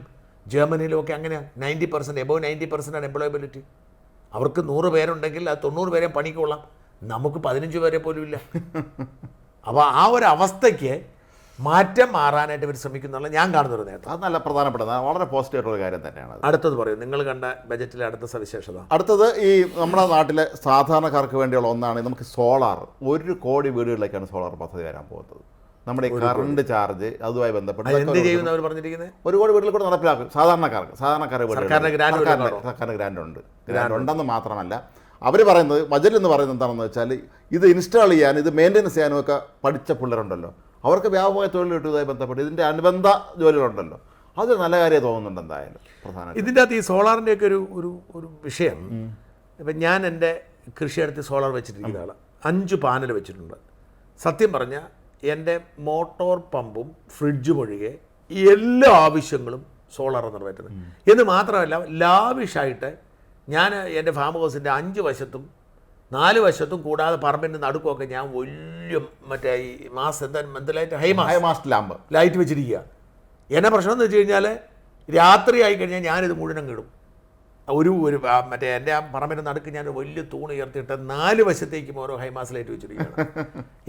Speaker 1: ജർമ്മനിയിലും ഒക്കെ അങ്ങനെ 90%, എബോവ് 90% ആണ് എംപ്ലോയബിലിറ്റി. അവർക്ക് 100 പേരുണ്ടെങ്കിൽ അത് 90 പേരെ പണിക്ക് കൊള്ളാം. നമുക്ക് 15 പേരെ പോലും ഇല്ല. അപ്പോൾ ആ ഒരു അവസ്ഥയ്ക്ക് മാറ്റം മാറാനായിട്ട് ഇവർ ശ്രമിക്കുന്നുള്ള ഞാൻ കാണുന്നൊരു നേട്ടം.
Speaker 2: അത് നല്ല പ്രധാനപ്പെട്ട വളരെ പോസിറ്റീവായിട്ടുള്ള കാര്യം തന്നെയാണ്.
Speaker 1: അടുത്തത് പറയും, നിങ്ങൾ കണ്ട ബജറ്റിലെ അടുത്ത സവിശേഷത.
Speaker 2: അടുത്തത് ഈ നമ്മുടെ നാട്ടിലെ സാധാരണക്കാർക്ക് വേണ്ടിയുള്ള ഒന്നാണ് നമുക്ക് സോളാർ. 1 കോടി വീടുകളിലേക്കാണ് സോളാർ പദ്ധതി വരാൻ പോകുന്നത്. നമ്മുടെ കറണ്ട് ചാർജ് അതുമായി ബന്ധപ്പെട്ട്
Speaker 1: എന്ത് ചെയ്യുന്ന അവർ പറഞ്ഞിരിക്കുന്നത്
Speaker 2: 1 കോടി വീട്ടിൽ കൂടെ നടപ്പിലാക്കും. സാധാരണക്കാർക്ക്
Speaker 1: സർക്കാരിന്
Speaker 2: ഗ്രാൻഡ് ഉണ്ട്. ഗ്രാൻഡ് ഉണ്ടെന്ന് മാത്രമല്ല അവർ പറയുന്നത്, ബജറ്റ് എന്ന് പറയുന്നത് എന്താണെന്ന് വെച്ചാൽ ഇത് ഇൻസ്റ്റാൾ ചെയ്യാനും ഇത് മെയിൻ്റെനൻസ് ചെയ്യാനും ഒക്കെ പഠിച്ച പിള്ളേരുണ്ടല്ലോ, അവർക്ക് വ്യാപകമായ തൊഴിൽ കിട്ടുന്നതുമായി ബന്ധപ്പെട്ട് ഇതിൻ്റെ അനുബന്ധ ജോലികളുണ്ടല്ലോ, അത് നല്ല കാര്യം തോന്നുന്നുണ്ട് എന്തായാലും പ്രധാനമായിട്ട്.
Speaker 1: ഇതിൻ്റെ അകത്ത് ഈ സോളാറിൻ്റെയൊക്കെ ഒരു വിഷയം, ഇപ്പം ഞാൻ എൻ്റെ കൃഷിയിടത്തിൽ സോളാർ വെച്ചിട്ടിരിക്കുന്ന ആളാണ്. 5 പാനൽ വെച്ചിട്ടുണ്ട്. സത്യം പറഞ്ഞാൽ എൻ്റെ മോട്ടോർ പമ്പും ഫ്രിഡ്ജും ഒഴികെ എല്ലാ ആവശ്യങ്ങളും സോളാർ നിറവേറ്റുന്നത്. എന്ന് മാത്രമല്ല ലാവിഷായിട്ട് ഞാൻ എൻ്റെ ഫാം ഹൗസിൻ്റെ 5 വശത്തും 4 വശത്തും കൂടാതെ പറമ്പിൻ്റെ നടുക്കുമൊക്കെ ഞാൻ വലിയ മറ്റേ ഈ ലൈറ്റ്
Speaker 2: ഹൈമാസ്റ്റ് ലാമ്പ്
Speaker 1: ലൈറ്റ് വെച്ചിരിക്കുക. എന്നെ പ്രശ്നം എന്ന് വെച്ച് കഴിഞ്ഞാൽ രാത്രി ആയി കഴിഞ്ഞാൽ ഞാനിത് മുഴുവൻ കിടും. ഒരു മറ്റേ എൻ്റെ ആ പറമ്പിൻ്റെ നടുക്ക് ഞാൻ വലിയ തൂണ് ഉയർത്തിയിട്ട് 4 വശത്തേക്കും ഓരോ ഹൈമാസ് ലൈറ്റ് വെച്ചിരിക്കുകയാണ്.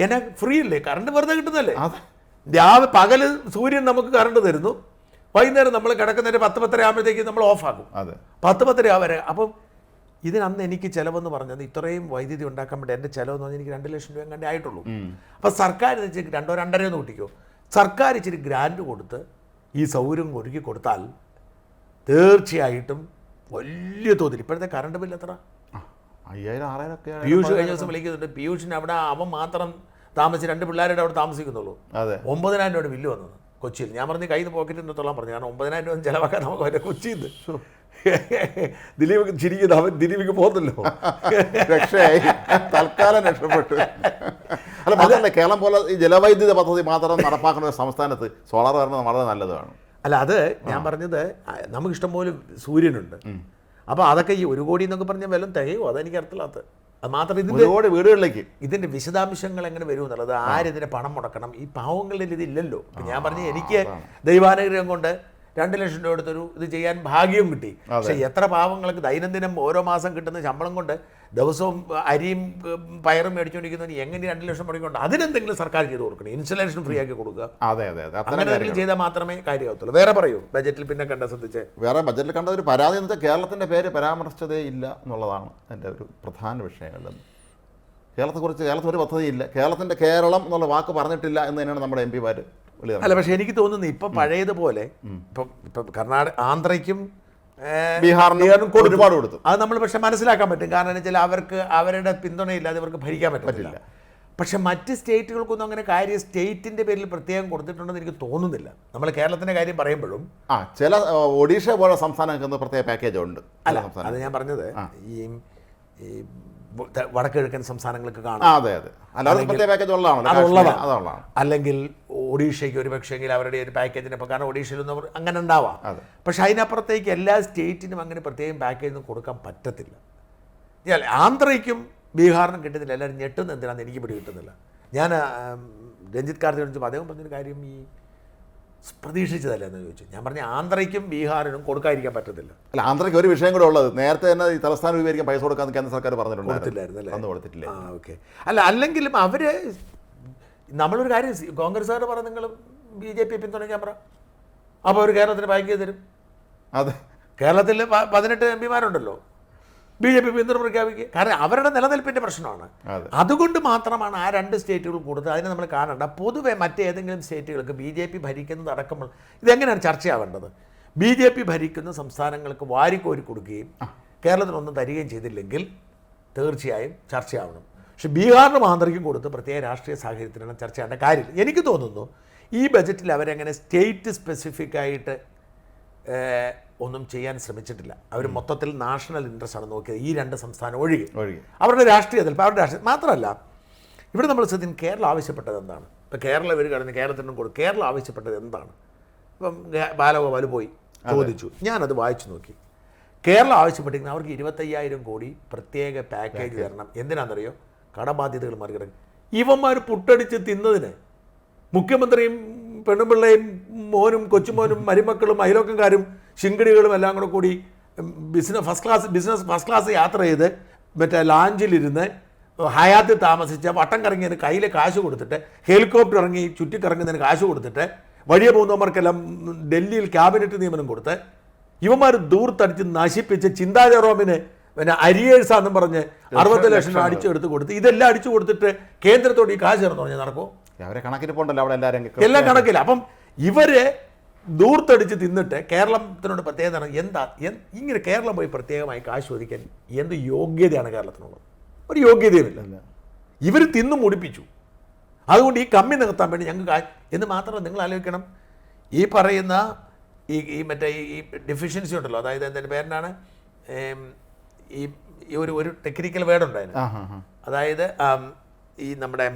Speaker 1: എന്നെ ഫ്രീ അല്ലേ, കറണ്ട് വെറുതെ കിട്ടുന്നല്ലേ. രാവിലെ പകല് സൂര്യൻ നമുക്ക് കറണ്ട് തരുന്നു, വൈകുന്നേരം നമ്മൾ കിടക്കുന്നതിന് 10-10 ആകുമ്പോഴത്തേക്ക് നമ്മൾ ഓഫാക്കും. 10-10 വരെ. അപ്പം ഇതിനന്ന് എനിക്ക് ചിലവെന്ന് പറഞ്ഞത് ഇത്രയും വൈദ്യുതി ഉണ്ടാക്കാൻ വേണ്ടി എൻ്റെ ചിലവെന്ന് പറഞ്ഞാൽ എനിക്ക് 2 ലക്ഷം രൂപ കണ്ടേ ആയിട്ടുള്ളൂ. അപ്പം സർക്കാർ 2-2.5 കൂട്ടിക്കോ, സർക്കാർ ഇച്ചിരി ഗ്രാൻഡ് കൊടുത്ത് ഈ സൗകര്യം ഒരുക്കി കൊടുത്താൽ തീർച്ചയായിട്ടും വലിയ തോതിൽ. ഇപ്പോഴത്തെ കറണ്ട് ബില്ല് എത്ര?
Speaker 2: 5000-6000 ഒക്കെ.
Speaker 1: പീയൂഷ് കഴിഞ്ഞ ദിവസം വിളിക്കുന്നുണ്ട്. പീയൂഷിന് അവിടെ അവൻ മാത്രം താമസിച്ച് 2 പിള്ളേരുടെ അവിടെ താമസിക്കുന്നുള്ളൂ. 9000 രൂപയുടെ ബില്ല് വന്നത് കൊച്ചിയിൽ. ഞാൻ പറഞ്ഞ് കയ്യിൽ നിന്ന് പോക്കറ്റിൽ നിന്നോളാൻ പറഞ്ഞു. കാരണം 9000 രൂപ ചിലവാക്കാൻ നമുക്ക് അവരെ കൊച്ചിയിൽ നിന്ന് ദിലീപ് ചിരിക്കുന്നത്. അവൻ ദിലീപിക്ക് പോകുന്നല്ലോ,
Speaker 2: രക്ഷയായി, തൽക്കാലം രക്ഷപ്പെട്ടു. അല്ല അതല്ല, കേരളം പോലെ ഈ ജലവൈദ്യുത പദ്ധതി മാത്രം നടപ്പാക്കുന്ന ഒരു സംസ്ഥാനത്ത് സോളാർ വരുന്നത് വളരെ നല്ലതാണ്.
Speaker 1: അല്ല അത് ഞാൻ പറഞ്ഞത്, നമുക്കിഷ്ടംപോലെ സൂര്യനുണ്ട്. അപ്പോൾ അതൊക്കെ ഈ 1 കോടി എന്നൊക്കെ പറഞ്ഞാൽ വല്ലതും തികയോ? അതെനിക്ക് അറിയത്തില്ലാത്ത. അത് മാത്രം ഇതിൻ്റെ
Speaker 2: ഒരുപാട് വീടുകളിലേക്ക് ഇതിൻ്റെ
Speaker 1: വിശദാംശങ്ങൾ എങ്ങനെ വരും എന്നുള്ളത്, ആരിതിന് പണം മുടക്കണം, ഈ പാവങ്ങളുടെ ഇതില്ലല്ലോ. ഞാൻ പറഞ്ഞു എനിക്ക് ദൈവാനുഗ്രഹം കൊണ്ട് 2 ലക്ഷം രൂപ എടുത്തൊരു ഇത് ചെയ്യാൻ ഭാഗ്യം കിട്ടി. പക്ഷെ എത്ര പാവങ്ങൾക്ക് ദൈനംദിനം ഓരോ മാസം കിട്ടുന്ന ശമ്പളം കൊണ്ട് ദിവസവും അരിയും പയറും മേടിച്ചുകൊണ്ടിരിക്കുന്നതിന് എങ്ങനെ 2 ലക്ഷം മുടക്കുന്നുണ്ട്? അതിനെന്തെങ്കിലും സർക്കാർ ചെയ്ത് കൊടുക്കണം. ഇൻസ്റ്റലേഷൻ ഫ്രീ ആക്കി കൊടുക്കുക. അങ്ങനെ എന്തെങ്കിലും ചെയ്താൽ മാത്രമേ കാര്യമാകത്തുള്ളൂ. വേറെ പറയൂ, ബജറ്റിൽ പിന്നെ ശ്രദ്ധിച്ചേ.
Speaker 2: വേറെ ബജറ്റിൽ കണ്ട ഒരു പരാതി എന്ന് വെച്ചാൽ കേരളത്തിൻ്റെ പേര് പരാമർശിച്ചതേ ഇല്ല എന്നുള്ളതാണ് എൻ്റെ ഒരു പ്രധാന വിഷയം. കേരളത്തിന് ഒരു പദ്ധതിയില്ല, കേരളം എന്നുള്ള വാക്ക് പറഞ്ഞിട്ടില്ല എന്ന് തന്നെയാണ് നമ്മുടെ എം പിമാർ.
Speaker 1: അല്ല, പക്ഷെ എനിക്ക് തോന്നുന്നു ഇപ്പം പഴയതുപോലെ ഇപ്പം കർണാടക, ആന്ധ്രയ്ക്കും
Speaker 2: ബീഹാറിനും ഒരുപാട് കൊടുത്തു.
Speaker 1: അത് നമ്മൾ പക്ഷെ മനസ്സിലാക്കാൻ പറ്റും. കാരണം എന്ന് വെച്ചാൽ അവർക്ക് അവരുടെ പിന്തുണയില്ലാതെ ഇവർക്ക് ഭരിക്കാൻ പറ്റില്ല. പക്ഷെ മറ്റ് സ്റ്റേറ്റുകൾക്കൊന്നും അങ്ങനെ കാര്യം സ്റ്റേറ്റിൻ്റെ പേരിൽ പ്രത്യേകം കൊടുത്തിട്ടുണ്ടെന്ന് എനിക്ക് തോന്നുന്നില്ല. നമ്മൾ കേരളത്തിൻ്റെ കാര്യം പറയുമ്പോഴും
Speaker 2: ചില ഒഡീഷ പോലെ സംസ്ഥാനങ്ങൾക്ക് പ്രത്യേക പാക്കേജ് ഉണ്ട്.
Speaker 1: അല്ല, അത് ഞാൻ പറഞ്ഞത് ഈ വടക്കിഴക്കൻ സംസ്ഥാനങ്ങൾക്ക് കാണാം. അല്ലെങ്കിൽ ഒഡീഷയ്ക്ക് ഒരു പക്ഷേങ്കിൽ അവരുടെ ഒരു പാക്കേജിന് ഇപ്പോൾ, കാരണം ഒഡീഷയിലൊന്നും അങ്ങനെ ഉണ്ടാവാം. പക്ഷെ അതിനപ്പുറത്തേക്ക് എല്ലാ സ്റ്റേറ്റിനും അങ്ങനെ പ്രത്യേകം പാക്കേജൊന്നും കൊടുക്കാൻ പറ്റത്തില്ല. ആന്ധ്രയ്ക്കും ബീഹാറിനും കിട്ടുന്നില്ല. എല്ലാവരും ഞെട്ടുന്ന എന്തിനാണെന്ന് എനിക്ക് പിടി കിട്ടുന്നില്ല. ഞാൻ രഞ്ജിത്ത് കാർത്തിക് ചോദിച്ചപ്പോൾ അദ്ദേഹം പറഞ്ഞൊരു കാര്യം, ഈ പ്രതീക്ഷിച്ചതല്ല എന്ന് ചോദിച്ചു. ഞാൻ പറഞ്ഞ ആന്ധ്രയ്ക്കും ബീഹാറിനും കൊടുക്കാതിരിക്കാൻ പറ്റത്തില്ല.
Speaker 2: അല്ല, ആന്ധ്രയ്ക്ക് ഒരു വിഷയം കൂടെ ഉള്ളത്, നേരത്തെ തന്നെ ഈ തലസ്ഥാന രൂപീകരിക്കാൻ പൈസ കൊടുക്കാമെന്ന് കേന്ദ്ര സർക്കാർ പറഞ്ഞിട്ടുണ്ടായിരുന്നില്ല. അന്ന് കൊടുത്തിട്ടില്ല.
Speaker 1: ഓക്കെ. അല്ല, അല്ലെങ്കിലും അവർ നമ്മളൊരു കാര്യം, കോൺഗ്രസ്സുകാർ പറ നിങ്ങൾ BJP പിന്തുണയ്ക്കാൻ പറ, അപ്പോൾ അവർ കേരളത്തിന് പാക്ക് ചെയ്ത് തരും.
Speaker 2: അതെ,
Speaker 1: കേരളത്തിൽ 18 MP മാരുണ്ടല്ലോ, BJP പിന്തുണ പ്രഖ്യാപിക്കുക. കാരണം അവരുടെ നിലനിൽപ്പിൻ്റെ പ്രശ്നമാണ്. അതുകൊണ്ട് മാത്രമാണ് ആ 2 സ്റ്റേറ്റുകൾ കൊടുത്തത്. അതിനെ നമ്മൾ കാണണ്ട. പൊതുവെ മറ്റേതെങ്കിലും സ്റ്റേറ്റുകൾക്ക് BJP ഭരിക്കുന്നത് അടക്കമുള്ള ഇതെങ്ങനെയാണ് ചർച്ചയാവേണ്ടത്? BJP ഭരിക്കുന്ന സംസ്ഥാനങ്ങൾക്ക് വാരിക്കോരി കൊടുക്കുകയും കേരളത്തിനൊന്നും തരികയും ചെയ്തില്ലെങ്കിൽ തീർച്ചയായും ചർച്ചയാവണം. പക്ഷെ ബീഹാറിനും ആന്ധ്രയ്ക്കും കൊടുത്ത് പ്രത്യേക രാഷ്ട്രീയ സാഹചര്യത്തിലാണ് ചർച്ച ചെയ്യേണ്ട കാര്യം. എനിക്ക് തോന്നുന്നു ഈ ബജറ്റിൽ അവരെങ്ങനെ സ്റ്റേറ്റ് സ്പെസിഫിക് ആയിട്ട് ഒന്നും ചെയ്യാൻ ശ്രമിച്ചിട്ടില്ല. അവർ മൊത്തത്തിൽ നാഷണൽ ഇൻട്രസ്റ്റ് ആണ് നോക്കിയത്, ഈ 2 സംസ്ഥാനം ഒഴികെ. അവരുടെ രാഷ്ട്രീയത്തിൽ അവരുടെ രാഷ്ട്രീയം മാത്രമല്ല, ഇവിടെ നമ്മൾ ശ്രദ്ധിക്കും കേരളം ആവശ്യപ്പെട്ടത് എന്താണ്. ഇപ്പോൾ കേരളം ഇവർ കിടന്ന് കേരളത്തിനും കൊടുക്കും. കേരളം ആവശ്യപ്പെട്ടത് എന്താണ്? ഇപ്പം ബാലഗോപാൽ പോയി ചോദിച്ചു, ഞാനത് വായിച്ചു നോക്കി. കേരളം ആവശ്യപ്പെട്ടിരിക്കുന്നത് അവർക്ക് 25,000 കോടി പ്രത്യേക പാക്കേജ് തരണം. എന്തിനാണെന്നറിയോ? കടബാധ്യതകൾ മറികടക്കും. ഇവന്മാർ പുട്ടടിച്ച് തിന്നതിന് മുഖ്യമന്ത്രിയും പെണ്ണുപിള്ളയും മോനും കൊച്ചുമോനും മരുമക്കളും അയലോക്കക്കാരും ശിങ്കടികളും എല്ലാം കൂടി ബിസിനസ് ഫസ്റ്റ് ക്ലാസ് യാത്ര ചെയ്ത് മറ്റേ ലാഞ്ചിലിരുന്ന് ഹയാത്തിൽ താമസിച്ച് വട്ടം കറങ്ങിയതിന് കയ്യിൽ കാശ് കൊടുത്തിട്ട്, ഹെലികോപ്റ്റർ ഇറങ്ങി ചുറ്റിക്കറങ്ങുന്നതിന് കാശ് കൊടുത്തിട്ട്, വഴിയെ പോകുന്നവർക്കെല്ലാം ഡൽഹിയിൽ ക്യാബിനറ്റ് നിയമനം കൊടുത്ത് ഇവന്മാർ ദൂർത്തടിച്ച് നശിപ്പിച്ച് ചിന്താ ജെറോമിന് പിന്നെ അരിയേഴ്സാന്നും പറഞ്ഞ് 60 ലക്ഷം രൂപ അടിച്ചെടുത്ത് കൊടുത്ത്, ഇതെല്ലാം അടിച്ചു കൊടുത്തിട്ട് കേന്ദ്രത്തോട് ഈ കാശ് ഇറന്നു പറഞ്ഞാൽ നടക്കുമോ?
Speaker 2: അവരെ കണക്കിന് പോകണ്ടല്ലോ, അവിടെ
Speaker 1: എല്ലാം കണക്കില്ല. അപ്പം ഇവര് ദൂർത്തടിച്ച് തിന്നിട്ട് കേരളത്തിനോട് പ്രത്യേകത എന്താ? ഇങ്ങനെ കേരളം പോയി പ്രത്യേകമായി കാശ് ചോദിക്കാൻ എന്ത് യോഗ്യതയാണ് കേരളത്തിനുള്ളത്? ഒരു യോഗ്യതയുമില്ല. ഇവർ തിന്നു മുടിപ്പിച്ചു. അതുകൊണ്ട് ഈ കമ്മി നികത്താൻ വേണ്ടി ഞങ്ങൾക്ക് എന്ന് മാത്രമല്ല, നിങ്ങൾ ആലോചിക്കണം, ഈ പറയുന്ന ഈ മറ്റേ ഈ ഡെഫിഷ്യൻസി ഉണ്ടല്ലോ, അതായത് എൻ്റെ പേരിനാണ് ഈ ഒരു ടെക്നിക്കൽ വേർഡ് ഉണ്ടായിരുന്നു. അതായത് ഈ നമ്മുടെ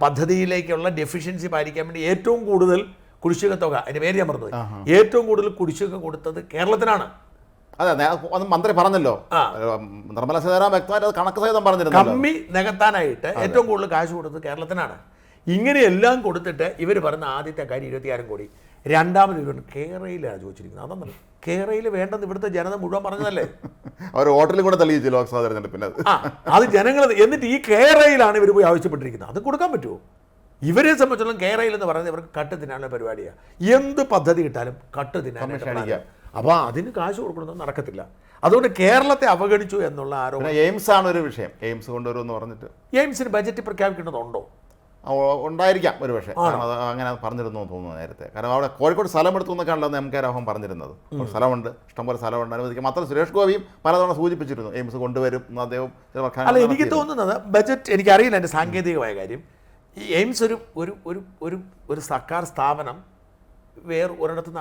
Speaker 1: പദ്ധതിയിലേക്കുള്ള ഡെഫിഷ്യൻസി പാലിക്കാൻ വേണ്ടി ഏറ്റവും കൂടുതൽ കുടിശ്ശിക തുക, അതിൻ്റെ പേര് ഞാൻ മറന്നുപോയി, ഏറ്റവും കൂടുതൽ കുടിശ്ശിക കൊടുത്തത് കേരളത്തിനാണ്.
Speaker 2: അതെ, അത് മന്ത്രി പറഞ്ഞല്ലോ, നിർമ്മല സീതാരാമൻ വ്യക്തമായിട്ട് അത് കണക്ക് സഹിതം പറഞ്ഞിരുന്നു.
Speaker 1: കമ്മി നികത്താനായിട്ട് ഏറ്റവും കൂടുതൽ കാശ് കൊടുത്തത് കേരളത്തിനാണ്. ഇങ്ങനെയെല്ലാം കൊടുത്തിട്ട് ഇവർ പറഞ്ഞ ആദ്യത്തെ കാര്യം 26 കോടി, രണ്ടാമത് ഇവർ കേരളയിലാണ് ചോദിച്ചിരിക്കുന്നത്. അതൊന്നും കേരളയിൽ വേണ്ടെന്ന് ഇവിടുത്തെ ജനത മുഴുവൻ പറഞ്ഞതല്ലേ.
Speaker 2: അവർ ഹോട്ടലിൽ കൂടെ തെളിയിച്ചു ലോക്സഭാ തെരഞ്ഞെടുപ്പിന്.
Speaker 1: അത് ജനങ്ങൾ, എന്നിട്ട് ഈ കേരളയിലാണ് ഇവർ പോയി ആവശ്യപ്പെട്ടിരിക്കുന്നത്. അത് കൊടുക്കാൻ പറ്റുമോ? ഇവരെ സംബന്ധിച്ചിടത്തോളം കേരളയിൽ എന്ന് പറയുന്നത് ഇവർക്ക് കട്ട് തിന്നാനുള്ള പരിപാടിയാണ്. എന്ത് പദ്ധതി കിട്ടാലും കട്ട് തിന്നാനായിട്ട്. അപ്പോൾ അതിന് കാശ് കൊടുക്കണമെന്ന് നടക്കത്തില്ല. അതുകൊണ്ട് കേരളത്തെ അവഗണിച്ചു എന്നുള്ള ആരോപണം.
Speaker 2: എയിംസ് ആണ് ഒരു വിഷയം. എയിംസ് കൊണ്ടുവരുമെന്ന് പറഞ്ഞിട്ട്
Speaker 1: എയിംസിന് ബജറ്റ് പ്രഖ്യാപിക്കേണ്ടതുണ്ടോ?
Speaker 2: ഉണ്ടായിരിക്കാം ഒരു പക്ഷേ. അത് അങ്ങനെ പറഞ്ഞിരുന്നു തോന്നുന്നു നേരത്തെ. കാരണം അവിടെ കോഴിക്കോട് സ്ഥലം എടുത്തു എന്നൊക്കെയാണല്ലോ MK രാഘവൻ പറഞ്ഞിരുന്നത്. സ്ഥലമുണ്ട്, ഇഷ്ടംപോലെ സ്ഥലമുണ്ട്, അനുവദിക്കും. മാത്രം സുരേഷ് ഗോപിയും പലതവണ സൂചിപ്പിച്ചിരുന്നു എയിംസ് കൊണ്ടുവരും അദ്ദേഹം.
Speaker 1: അല്ല, എനിക്ക് തോന്നുന്നത് ബജറ്റ്, എനിക്കറിയില്ല എൻ്റെ സാങ്കേതികമായ കാര്യം, ഈ എയിംസ് ഒരു സർക്കാർ സ്ഥാപനം വേറെ ഒരിടത്ത്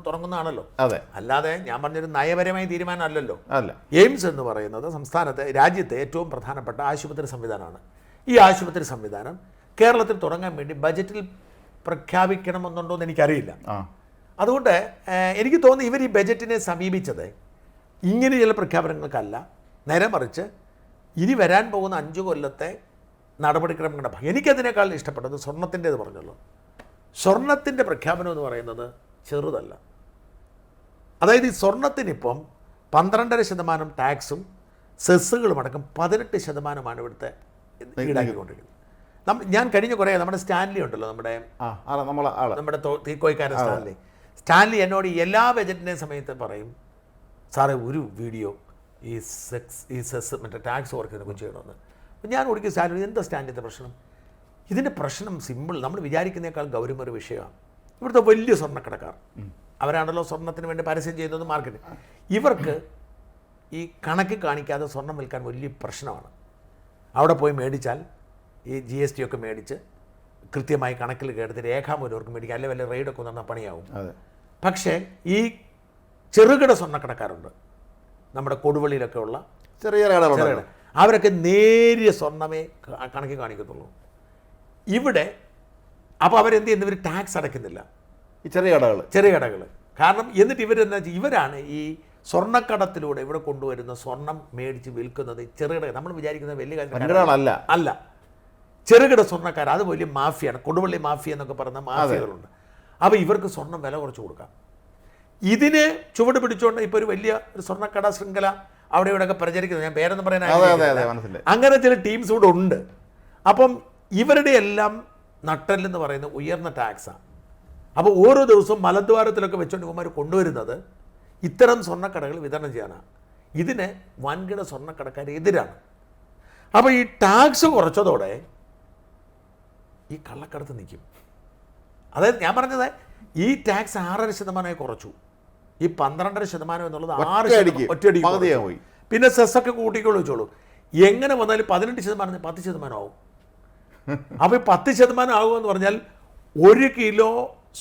Speaker 1: തുടങ്ങുന്നതാണല്ലോ.
Speaker 2: അതെ,
Speaker 1: അല്ലാതെ ഞാൻ പറഞ്ഞൊരു നയപരമായ തീരുമാനം അല്ലല്ലോ.
Speaker 2: അല്ല,
Speaker 1: എയിംസ് എന്ന് പറയുന്നത് സംസ്ഥാനത്തെ, രാജ്യത്തെ ഏറ്റവും പ്രധാനപ്പെട്ട ആശുപത്രി സംവിധാനമാണ്. ഈ ആശുപത്രി സംവിധാനം കേരളത്തിൽ തുടങ്ങാൻ വേണ്ടി ബജറ്റിൽ പ്രഖ്യാപിക്കണമെന്നുണ്ടോ എന്ന് എനിക്കറിയില്ല. അതുകൊണ്ട് എനിക്ക് തോന്നുന്നു ഇവർ ഈ ബജറ്റിനെ സമീപിച്ചത് ഇങ്ങനെ ചില പ്രഖ്യാപനങ്ങൾക്കല്ല, നേരെ മറിച്ച് ഇനി വരാൻ പോകുന്ന 5 കൊല്ലത്തെ നടപടിക്രമങ്ങളുടെ എനിക്കതിനേക്കാൾ ഇഷ്ടപ്പെട്ടത് സ്വർണത്തിൻ്റേത് പറഞ്ഞല്ലോ. സ്വർണത്തിൻ്റെ പ്രഖ്യാപനം എന്ന് പറയുന്നത് ചെറുതല്ല. അതായത് ഈ സ്വർണത്തിനിപ്പം 12.5% ടാക്സും സെസ്സുകളും അടക്കം 18% ഇവിടുത്തെ ഈടാക്കിക്കൊണ്ടിരിക്കുന്നത്. ഞാൻ കഴിഞ്ഞ കുറേ നമ്മുടെ സ്റ്റാൻലി ഉണ്ടല്ലോ, നമ്മുടെ തീക്കോയ്ക്കാരൻ സ്റ്റാൻലി എന്നോട് എല്ലാ ബജറ്റിൻ്റെ സമയത്ത് പറയും, സാറേ ഒരു വീഡിയോ ഈ സെസ് മറ്റേ ടാക്സ് ഓർക്കുന്നതിനെ കുറിച്ച് ചെയ്യണമെന്ന്. അപ്പം ഞാൻ ഒരിക്കൽ സ്റ്റാൻലി, എന്താ സ്റ്റാൻലിൻ്റെ പ്രശ്നം? ഇതിൻ്റെ പ്രശ്നം സിമ്പിൾ, നമ്മൾ വിചാരിക്കുന്നതിനേക്കാൾ ഗൗരവമൊരു വിഷയമാണ്. ഇവിടുത്തെ വലിയ സ്വർണ്ണക്കടക്കാർ, അവരാണല്ലോ സ്വർണ്ണത്തിന് വേണ്ടി പരസ്യം ചെയ്യുന്നത് മാർക്കറ്റ്. ഇവർക്ക് ഈ കണക്ക് കാണിക്കാതെ സ്വർണം വിൽക്കാൻ വലിയ പ്രശ്നമാണ്. അവിടെ പോയി മേടിച്ചാൽ ഈ GST ഒക്കെ മേടിച്ച് കൃത്യമായി കണക്കിൽ കേടുത്ത് രേഖാമൂലം അവർക്ക് മേടിക്കുക, അല്ലെങ്കിൽ വല്ല റെയ്ഡൊക്കെ നടന്ന പണിയാവും. പക്ഷേ ഈ ചെറുകിട സ്വർണ്ണക്കടക്കാരുണ്ട്, നമ്മുടെ കൊടുവള്ളിയിലൊക്കെ ഉള്ള ചെറുകിട, അവരൊക്കെ നേരിയ സ്വർണ്ണമേ കണക്ക് കാണിക്കത്തുള്ളൂ ഇവിടെ. അപ്പോൾ അവരെന്ത് ചെയ്യുന്നു? ഇവർ ടാക്സ് അടയ്ക്കുന്നില്ല,
Speaker 2: ഈ ചെറിയ കടകൾ.
Speaker 1: കാരണം എന്നിട്ട് ഇവരെന്താ, ഇവരാണ് ഈ സ്വർണ്ണക്കടത്തിലൂടെ ഇവിടെ കൊണ്ടുവരുന്ന സ്വർണം മേടിച്ച് വിൽക്കുന്നത്. ചെറുകിട, നമ്മൾ വിചാരിക്കുന്നത് വലിയ കാര്യം അല്ല, ചെറുകിട സ്വർണ്ണക്കാർ, അത് വലിയ മാഫിയാണ്. കൊടുവള്ളി മാഫിയ എന്നൊക്കെ പറയുന്ന മാഫിയകളുണ്ട്. അപ്പോൾ ഇവർക്ക് സ്വർണം വില കുറച്ച് കൊടുക്കാം. ഇതിന് ചുവട് പിടിച്ചുകൊണ്ട് ഇപ്പോൾ ഒരു വലിയ ഒരു സ്വർണ്ണക്കട ശൃംഖല അവിടെ ഇവിടെയൊക്കെ പ്രചരിക്കുന്നത്, ഞാൻ പേരൊന്നും പറയാൻ, അങ്ങനെ ചില ടീംസ് ഇവിടെ ഉണ്ട്. അപ്പം ഇവരുടെ എല്ലാം നട്ടെല്ലെന്ന് പറയുന്നത് ഉയർന്ന ടാക്സാണ്. അപ്പോൾ ഓരോ ദിവസവും മലദ്വാരത്തിലൊക്കെ വെച്ചുകൊണ്ട് ഇവന്മാർ കൊണ്ടുവരുന്നത് ഇത്തരം സ്വർണ്ണക്കടകൾ വിതരണം ചെയ്യാനാണ്. ഇതിന് വൻകിട സ്വർണ്ണക്കടക്കാർ എതിരാണ്. അപ്പോൾ ഈ ടാക്സ് കുറച്ചതോടെ ഈ കള്ളക്കടത്ത് നിൽക്കും. അതായത് ഞാൻ പറഞ്ഞത്, ഈ ടാക്സ് 6.5% കുറച്ചു, ഈ 12.5% എന്നുള്ളത് 6% ഒറ്റയടിക്ക് പോയി. പിന്നെ സെസ്സൊക്കെ കൂട്ടിക്കൊള്ളു വെച്ചോളൂ. എങ്ങനെ വന്നാലും 18% 10% ആവും. അപ്പോൾ 10% ആകുമെന്ന് പറഞ്ഞാൽ 1 കിലോ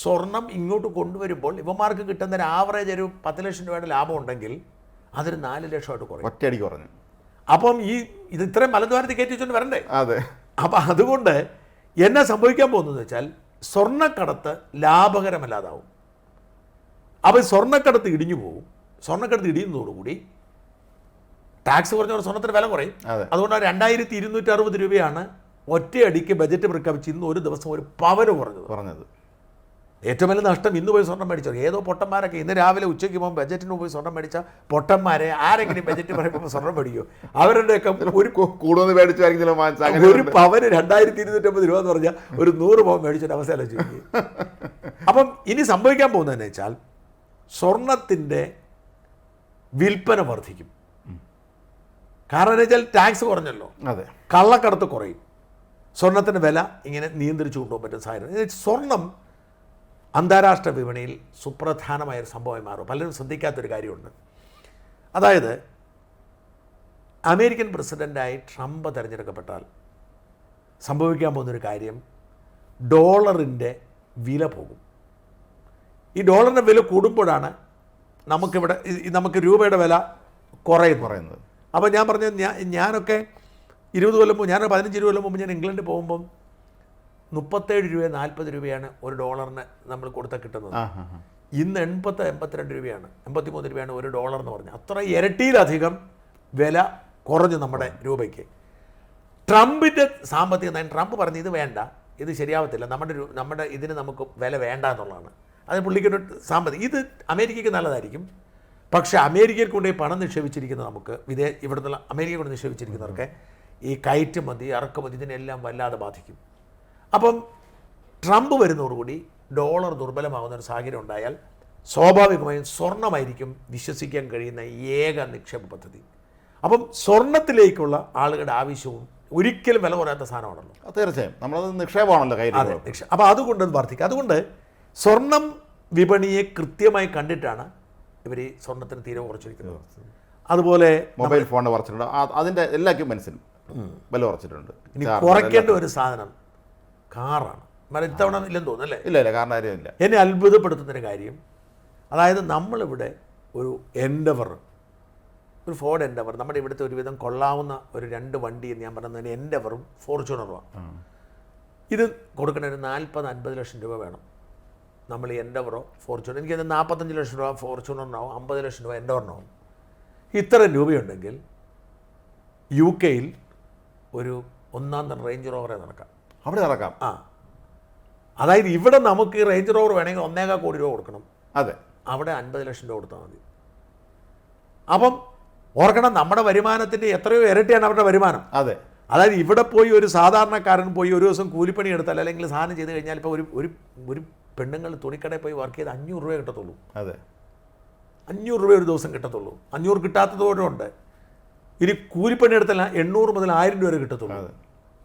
Speaker 1: സ്വർണം ഇങ്ങോട്ട് കൊണ്ടുവരുമ്പോൾ ഇവന്മാർക്ക് കിട്ടുന്ന ഒരു ആവറേജ് ഒരു 10 ലക്ഷം രൂപയുടെ ലാഭം ഉണ്ടെങ്കിൽ അതൊരു 4 ലക്ഷമായിട്ട് കുറയും. അപ്പം ഇത് ഇത്രയും മലദ്വാരത്തിൽ കയറ്റി വെച്ചുകൊണ്ട് വരണ്ടേ? അപ്പം അതുകൊണ്ട് എന്നാ സംഭവിക്കാൻ പോകുന്നതെന്ന് വെച്ചാൽ സ്വർണ്ണക്കടത്ത് ലാഭകരമല്ലാതാവും. അപ്പോൾ സ്വർണ്ണക്കടത്ത് ഇടിഞ്ഞു പോകും. സ്വർണ്ണക്കടത്ത് ഇടിയുന്നതോടുകൂടി ടാക്സ് കുറഞ്ഞ സ്വർണ്ണത്തിന് വില കുറയും. അതുകൊണ്ട് 2260 രൂപയാണ് ഒറ്റയടിക്ക് ബജറ്റ് പ്രഖ്യാപിച്ച് ഇന്ന് ഒരു ദിവസം ഒരു പവന് കുറഞ്ഞത്. ഏറ്റവും വലിയ നഷ്ടം ഇന്ന് പോയി സ്വർണ്ണം മേടിച്ചോ, ഏതോ പൊട്ടന്മാരൊക്കെ ഇന്ന് രാവിലെ ഉച്ചയ്ക്ക് പോകുമ്പോൾ ബജറ്റിന് പോയി സ്വർണ്ണം മേടിച്ച പൊട്ടന്മാരെ ആരെങ്കിലും ബജറ്റ് പറയുമ്പോൾ സ്വർണ്ണം മേടിക്കുമോ? അവരുടെയൊക്കെ ഒരു കൂടുതൽ മേടിച്ചു ഒരു പവന് 2250 രൂപ എന്ന് പറഞ്ഞാൽ ഒരു 100 പവൻ മേടിച്ചൊരു അവസ്ഥയല്ല ചോദിക്കും. അപ്പം ഇനി സംഭവിക്കാൻ പോകുന്നതെന്ന് വെച്ചാൽ സ്വർണത്തിൻ്റെ വിൽപ്പന വർദ്ധിക്കും. കാരണം എന്ന് വെച്ചാൽ ടാക്സ് കുറഞ്ഞല്ലോ, കള്ളക്കടത്ത് കുറയും, സ്വർണത്തിൻ്റെ വില ഇങ്ങനെ നിയന്ത്രിച്ചു കൊണ്ടുപോകാൻ പറ്റുന്ന സാഹചര്യം. സ്വർണം അന്താരാഷ്ട്ര വിപണിയിൽ സുപ്രധാനമായൊരു സംഭവമായി മാറും. പലരും ശ്രദ്ധിക്കാത്തൊരു കാര്യമുണ്ട്. അതായത് അമേരിക്കൻ പ്രസിഡൻ്റായി ട്രംപ് തിരഞ്ഞെടുക്കപ്പെട്ടാൽ സംഭവിക്കാൻ പോകുന്നൊരു കാര്യം, ഡോളറിൻ്റെ വില പോകും. ഈ ഡോളറിൻ്റെ വില കൂടുമ്പോഴാണ് നമുക്കിവിടെ നമുക്ക് രൂപയുടെ വില കുറയുന്നത്. അപ്പോൾ ഞാൻ പറഞ്ഞത് ഞാനൊക്കെ 20 കൊല്ലം മുമ്പ്, ഞാൻ 15-20 കൊല്ലം മുമ്പ് ഞാൻ ഇംഗ്ലണ്ടിൽ പോകുമ്പം 37 രൂപ 40 രൂപയാണ് ഒരു ഡോളറിന് നമ്മൾ കൊടുത്താൽ കിട്ടുന്നത്. ഇന്ന് 82 രൂപയാണ്, 83 രൂപയാണ് ഒരു ഡോളർ എന്ന് പറഞ്ഞാൽ. അത്ര ഇരട്ടിയിലധികം വില കുറഞ്ഞു നമ്മുടെ രൂപയ്ക്ക്. ട്രംപിൻ്റെ സാമ്പത്തിക നയം, ട്രംപ് പറഞ്ഞു ഇത് വേണ്ട, ഇത് ശരിയാവത്തില്ല, നമ്മുടെ ഇതിന് നമുക്ക് വില വേണ്ട എന്നുള്ളതാണ്. അത് പുള്ളിക്കൊരു ഇത് അമേരിക്കയ്ക്ക് നല്ലതായിരിക്കും. പക്ഷേ അമേരിക്കയിൽ കൊണ്ടുപോയി പണം നിക്ഷേപിച്ചിരിക്കുന്ന നമുക്ക് ഇവിടുന്നുള്ള അമേരിക്ക കൊണ്ട് നിക്ഷേപിച്ചിരിക്കുന്നവർക്ക് ഈ കയറ്റുമതി ഇറക്കുമതി ഇതിനെല്ലാം വല്ലാതെ ബാധിക്കും. അപ്പം ട്രംപ് വരുന്നതോടുകൂടി ഡോളർ ദുർബലമാകുന്ന ഒരു സാഹചര്യം ഉണ്ടായാൽ സ്വാഭാവികമായും സ്വർണ്ണമായിരിക്കും വിശ്വസിക്കാൻ കഴിയുന്ന ഏക നിക്ഷേപ പദ്ധതി. അപ്പം സ്വർണത്തിലേക്കുള്ള ആളുകളുടെ ആവശ്യവും ഒരിക്കലും വില കുറയാത്ത സാധനമാണല്ലോ.
Speaker 2: തീർച്ചയായും നമ്മളത് നിക്ഷേപമാണല്ലോ കയ്യിൽ.
Speaker 1: അതെ, നിക്ഷേപം. അപ്പോൾ അതുകൊണ്ട് അത് വർദ്ധിക്കും. അതുകൊണ്ട് സ്വർണം വിപണിയെ കൃത്യമായി കണ്ടിട്ടാണ് ഇവർ ഈ സ്വർണത്തിന് തീരെ കുറച്ചിരിക്കുന്നത്. അതുപോലെ
Speaker 2: മൊബൈൽ ഫോൺ കുറച്ചിട്ടുണ്ട്, അതിൻ്റെ എല്ലാ എക്യുപ്മെൻസിനും വില കുറച്ചിട്ടുണ്ട്.
Speaker 1: ഇനി കുറയ്ക്കേണ്ട ഒരു സാധനം കാറാണ്. ഇത്തവണ ഇല്ലെന്ന് തോന്നുന്നു അല്ലേ?
Speaker 2: ഇല്ല, കാരണം കാര്യമില്ല.
Speaker 1: എന്നെ അത്ഭുതപ്പെടുത്തുന്നൊരു കാര്യം, അതായത് നമ്മളിവിടെ ഒരു ഒരു ഫോർഡ് എൻഡവർ, നമ്മുടെ ഇവിടുത്തെ ഒരുവിധം കൊള്ളാവുന്ന ഒരു 2 വണ്ടി എന്ന് ഞാൻ പറയുന്നതിന് എൻഡവറും ഫോർച്യൂണറുമാണ്. ഇത് കൊടുക്കുന്ന ഒരു 40-50 ലക്ഷം രൂപ വേണം. നമ്മൾ എൻഡവറോ ഫോർച്യൂണർ, എനിക്കത് 45 ലക്ഷം രൂപ ഫോർച്യൂണറിനാവും, 50 ലക്ഷം രൂപ എൻഡവറിനാവും. ഇത്ര രൂപയുണ്ടെങ്കിൽ UK ഒരു 1-ാം തരം റേഞ്ച് റോവറെ നടക്കാം. അതായത് ഇവിടെ നമുക്ക് ഈ റേഞ്ച് റോവർ വേണമെങ്കിൽ 1.25 കോടി രൂപ കൊടുക്കണം.
Speaker 2: അതെ,
Speaker 1: അവിടെ 50 ലക്ഷം രൂപ കൊടുത്താൽ മതി. അപ്പം ഓർക്കണം, നമ്മുടെ വരുമാനത്തിൻ്റെ എത്രയോ ഇരട്ടിയാണ് അവരുടെ വരുമാനം.
Speaker 2: അതെ,
Speaker 1: അതായത് ഇവിടെ പോയി ഒരു സാധാരണക്കാരൻ പോയി ഒരു ദിവസം കൂലിപ്പണി എടുത്താൽ അല്ലെങ്കിൽ സാധനം ചെയ്ത് കഴിഞ്ഞാൽ ഇപ്പോൾ ഒരു പെണ്ണുങ്ങൾ തുണിക്കടയിൽ പോയി വർക്ക് ചെയ്ത് 500 രൂപ കിട്ടത്തുള്ളൂ.
Speaker 2: അതെ,
Speaker 1: 500 രൂപ ഒരു ദിവസം കിട്ടത്തുള്ളൂ. 500 കിട്ടാത്തതോടെ ഉണ്ട്. ഇനി കൂലിപ്പണി എടുത്താൽ 800 മുതൽ 1000 രൂപ വരെ കിട്ടത്തുള്ളൂ.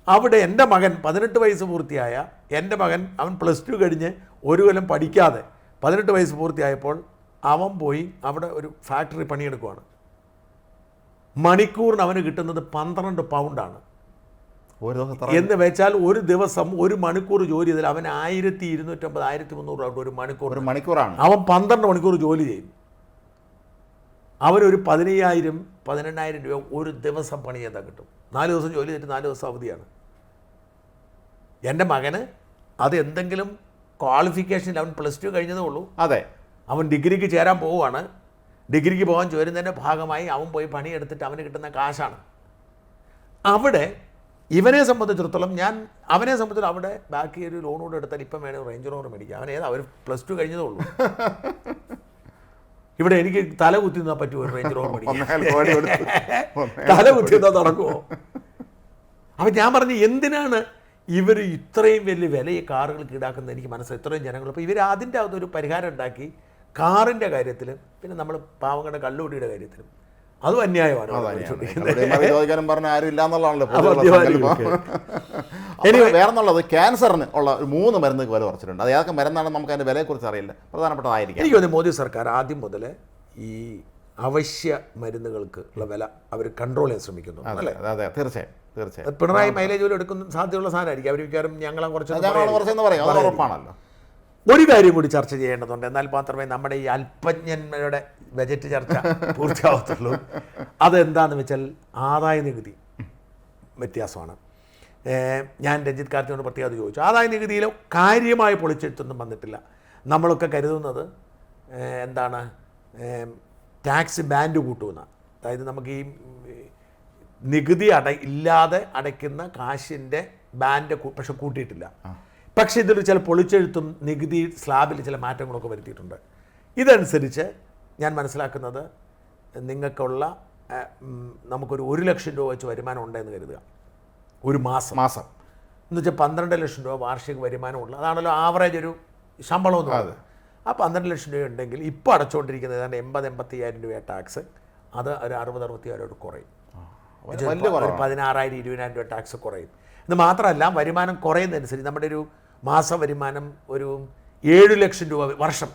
Speaker 1: അവിടെ എൻ്റെ മകൻ 18 വയസ്സ് പൂർത്തിയായ എൻ്റെ മകൻ, അവൻ +2 കഴിഞ്ഞ് ഒരു കൊല്ലം പഠിക്കാതെ 18 വയസ്സ് പൂർത്തിയായപ്പോൾ അവൻ പോയി അവിടെ ഒരു ഫാക്ടറി പണിയെടുക്കുവാണ്. മണിക്കൂറിന് അവന് കിട്ടുന്നത് 12 പൗണ്ടാണ്. എന്ന് വെച്ചാൽ ഒരു ദിവസം 1 മണിക്കൂർ ജോലി ചെയ്താൽ അവൻ 1250-1300 രൂപ ഒരു മണിക്കൂറാണ്. അവൻ 12 മണിക്കൂർ ജോലി ചെയ്യും. അവനൊരു 15,000-18,000 രൂപ ഒരു ദിവസം പണി ചെയ്താൽ കിട്ടും. 4 ദിവസം ജോലി ചെയ്തിട്ട് 4 ദിവസം അവധിയാണ്. എൻ്റെ മകന് അത് എന്തെങ്കിലും ക്വാളിഫിക്കേഷനിൽ അവൻ +2 കഴിഞ്ഞതേ ഉള്ളൂ.
Speaker 2: അതെ,
Speaker 1: അവൻ ഡിഗ്രിക്ക് ചേരാൻ പോവുകയാണ്. ഡിഗ്രിക്ക് പോകാൻ ചേരുന്നതിൻ്റെ ഭാഗമായി അവൻ പോയി പണിയെടുത്തിട്ട് അവന് കിട്ടുന്ന കാശാണ്. അവിടെ ഇവനെ സംബന്ധിച്ചിടത്തോളം അവിടെ ബാക്കി ഒരു ലോൺ കൂടെ എടുത്താൽ ഇപ്പം വേണമെങ്കിൽ റേഞ്ച് റോവർ മേടിക്കുക. അവർ +2 കഴിഞ്ഞതേ ഉള്ളൂ. ഇവിടെ എനിക്ക് തല കുത്തി നിന്നാൽ പറ്റുമോ ഒരു റേഞ്ച് റോവർ മേടിക്കുക? തല കുത്തി നിന്നാൽ നടക്കുമോ? അപ്പം ഞാൻ പറഞ്ഞു, എന്തിനാണ് ഇവർ ഇത്രയും വലിയ വില ഈ കാറുകൾക്ക് ഈടാക്കുന്നത്? എനിക്ക് മനസ്സിലായി. ഇത്രയും ജനങ്ങൾ, അപ്പോൾ ഇവർ അതിൻ്റെ അകത്തൊരു പരിഹാരം ഉണ്ടാക്കി. കാറിൻ്റെ കാര്യത്തിലും പിന്നെ നമ്മൾ പാവങ്ങളുടെ കള്ളുകുടിയുടെ കാര്യത്തിലും അതും അന്യായമാണ്.
Speaker 2: വേറെന്നുള്ളത് ക്യാൻസറിന് ഉള്ള 3 മരുന്ന് വില കുറച്ചിട്ടുണ്ട്. അത് ഏതൊക്കെ മരുന്നാണെന്ന് നമുക്ക് അതിൻ്റെ വിലയെക്കുറിച്ച് അറിയില്ല. പ്രധാനപ്പെട്ടതായിരിക്കും.
Speaker 1: എനിക്ക് തോന്നുന്നു മോദി സർക്കാർ ആദ്യം മുതൽ ഈ അവശ്യ മരുന്നുകൾക്ക് ഉള്ള വില അവർ കൺട്രോൾ ചെയ്യാൻ ശ്രമിക്കുന്നു.
Speaker 2: അതെ, തീർച്ചയായും.
Speaker 1: പിണറായി മൈലേജ് പോലും എടുക്കുന്ന സാധ്യതയുള്ള സാധനമായിരിക്കും. അവർ മിക്കവാറും ഞങ്ങളെ കുറച്ച്
Speaker 2: ഉറപ്പാണല്ലോ.
Speaker 1: ഒരു കാര്യം കൂടി ചർച്ച ചെയ്യേണ്ടതുണ്ട്. എന്നാൽ മാത്രമേ നമ്മുടെ ഈ അല്പജ്ഞന്മാരുടെ ബജറ്റ് ചർച്ച പൂർത്തിയാവത്തുള്ളൂ. അതെന്താണെന്ന് വെച്ചാൽ ആദായ നികുതി വ്യത്യാസമാണ്. ഞാൻ രഞ്ജിത്ത് കാർത്തിയോട് പ്രത്യേകത ചോദിച്ചു. ആദായ നികുതിയിൽ കാര്യമായ പൊളിച്ചെഴുത്തൊന്നും വന്നിട്ടില്ല. നമ്മളൊക്കെ കരുതുന്നത് എന്താണ്, ടാക്സ് ബാൻഡ് കൂട്ടുമെന്ന. അതായത് നമുക്ക് ഈ നികുതി ഇല്ലാതെ അടയ്ക്കുന്ന കാശിൻ്റെ ബാൻഡ് പക്ഷെ കൂട്ടിയിട്ടില്ല. പക്ഷേ ഇതിൽ ചില പൊളിച്ചെഴുത്തും നികുതി സ്ലാബിൽ ചില മാറ്റങ്ങളൊക്കെ വരുത്തിയിട്ടുണ്ട്. ഇതനുസരിച്ച് ഞാൻ മനസ്സിലാക്കുന്നത് നിങ്ങൾക്കുള്ള നമുക്കൊരു 1 ലക്ഷം രൂപ വെച്ച് വരുമാനം ഉണ്ടെന്ന് കരുതുക ഒരു മാസം എന്ന് വെച്ചാൽ 12 ലക്ഷം രൂപ വാർഷിക വരുമാനമുള്ള, അതാണല്ലോ ആവറേജ് ഒരു ശമ്പളം എന്ന് പറയുന്നത്. ആ 12 ലക്ഷം രൂപ ഉണ്ടെങ്കിൽ ഇപ്പോൾ അടച്ചുകൊണ്ടിരിക്കുന്നത് ഏതാണ്ട് 80-85,000 രൂപ ടാക്സ്, അത് ഒരു 60-65,000 കുറയും. 16,000-20,000 രൂപ ടാക്സ് കുറയും. ഇത് മാത്രമല്ല, വരുമാനം കുറയുന്നതനുസരിച്ച് നമ്മുടെ ഒരു മാസ വരുമാനം ഒരു 7 ലക്ഷം രൂപ വർഷം,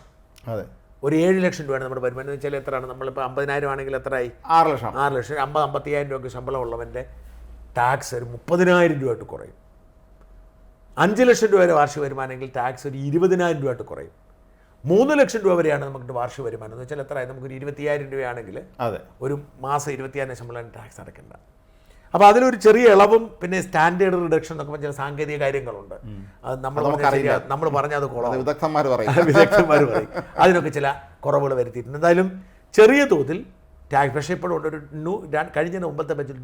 Speaker 1: ഒരു 7 ലക്ഷം രൂപയാണ് നമ്മുടെ വരുമാനം. എന്ന് വെച്ചാൽ എത്രയാണ്, നമ്മളിപ്പോൾ 50,000 ആണെങ്കിൽ എത്രയായി? 6 ലക്ഷം. 50-55,000 രൂപയ്ക്ക് ശമ്പളം ഉള്ളവൻ്റെ ടാക്സ് ഒരു 30,000 രൂപയായിട്ട് കുറയും. 5 ലക്ഷം രൂപ വരെ വാർഷിക വരുമാനമെങ്കിൽ ടാക്സ് ഒരു 20,000 രൂപയായിട്ട് കുറയും. 3 ലക്ഷം രൂപ വരെയാണ് നമുക്ക് വാർഷിക വരുമാനം എന്ന് വെച്ചാൽ എത്രയായി നമുക്കൊരു 25,000 രൂപയാണെങ്കിൽ
Speaker 2: അതെ
Speaker 1: ഒരു മാസം 25,000 ശമ്പളം ടാക്സ് അടയ്ക്കേണ്ട. അപ്പോൾ അതിലൊരു ചെറിയ ഇളവും പിന്നെ സ്റ്റാൻഡേർഡ് റിഡക്ഷൻ എന്നൊക്കെ പറഞ്ഞാൽ സാങ്കേതിക കാര്യങ്ങളുണ്ട്. അത് നമ്മൾ പറഞ്ഞാൽ അത് കുളം
Speaker 2: വിദഗ്ധന്മാർ പറയും
Speaker 1: അതിനൊക്കെ ചില കുറവുകൾ വരുത്തിയിട്ടുണ്ട്. എന്തായാലും ചെറിയ തോതിൽ ടാക്സ്. പക്ഷേ ഇപ്പോഴും ഒരു കഴിഞ്ഞ മുമ്പത്തെ ബജറ്റിൽ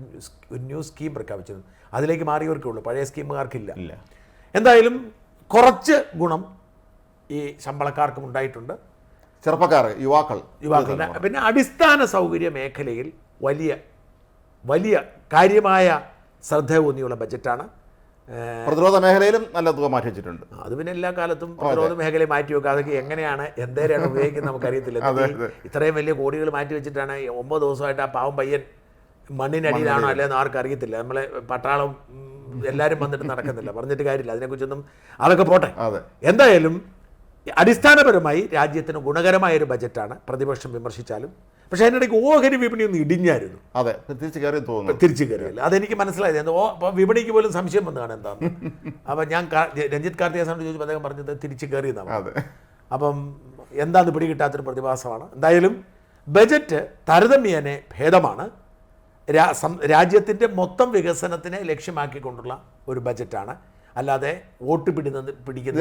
Speaker 1: ഒരു ന്യൂ സ്കീം പ്രഖ്യാപിച്ചിരുന്നു. അതിലേക്ക് മാറിയവർക്കേ ഉള്ളൂ, പഴയ സ്കീമുകാർക്കില്ല. എന്തായാലും കുറച്ച് ഗുണം ഈ ശമ്പളക്കാർക്കും ഉണ്ടായിട്ടുണ്ട്,
Speaker 2: ചെറുപ്പക്കാർ യുവാക്കൾ.
Speaker 1: പിന്നെ അടിസ്ഥാന സൗകര്യ മേഖലയിൽ വലിയ കാര്യമായ ശ്രദ്ധ ഊന്നിയുള്ള ബജറ്റാണ്.
Speaker 2: പ്രതിരോധ മേഖലയിലും നല്ല തുക മാറ്റി വെച്ചിട്ടുണ്ട്.
Speaker 1: അത് പിന്നെ എല്ലാ കാലത്തും പ്രതിരോധ മേഖലയെ മാറ്റി വെക്കുക. അതൊക്കെ എങ്ങനെയാണ് എന്തേരാണ് ഉപയോഗിക്കുന്നത് നമുക്കറിയത്തില്ല. ഇത്രയും വലിയ കോടികൾ മാറ്റി വെച്ചിട്ടാണ് 9 ദിവസമായിട്ട് ആ പാവം പയ്യൻ മണ്ണിനടിയിലാണോ അല്ലെന്ന് ആർക്കും അറിയത്തില്ല. നമ്മളെ പട്ടാളം എല്ലാവരും വന്നിട്ട് നടക്കുന്നില്ല, പറഞ്ഞിട്ട് കാര്യമില്ല. അതിനെക്കുറിച്ചൊന്നും അതൊക്കെ പോട്ടെ. എന്തായാലും അടിസ്ഥാനപരമായി രാജ്യത്തിന് ഗുണകരമായ ഒരു ബജറ്റാണ്, പ്രതിപക്ഷം വിമർശിച്ചാലും. പക്ഷേ അതിനിടയ്ക്ക് ഓഹരി വിപണി ഒന്ന് ഇടിഞ്ഞായിരുന്നു.
Speaker 2: അതെ, തിരിച്ചു കയറി തോന്നുന്നു.
Speaker 1: തിരിച്ചു കയറിയല്ല, അതെനിക്ക് മനസ്സിലായത്. അപ്പോൾ വിപണിക്ക് പോലും സംശയം വന്നതാണ് എന്താണ്. അപ്പം ഞാൻ രഞ്ജിത്ത് കാർത്തികേയനോട് ചോദിച്ചപ്പോൾ അദ്ദേഹം പറഞ്ഞത് തിരിച്ചു കയറിയെന്നാണ്. അപ്പം എന്താണെന്ന് പിടികിട്ടാത്തൊരു പ്രതിഭാസമാണ്. എന്തായാലും ബജറ്റ് താരതമ്യേന ഭേദമാണ്. രാജ്യത്തിൻ്റെ മൊത്തം വികസനത്തിനെ ലക്ഷ്യമാക്കിക്കൊണ്ടുള്ള ഒരു ബജറ്റാണ്, അല്ലാതെ വോട്ട് പിടിക്കുന്ന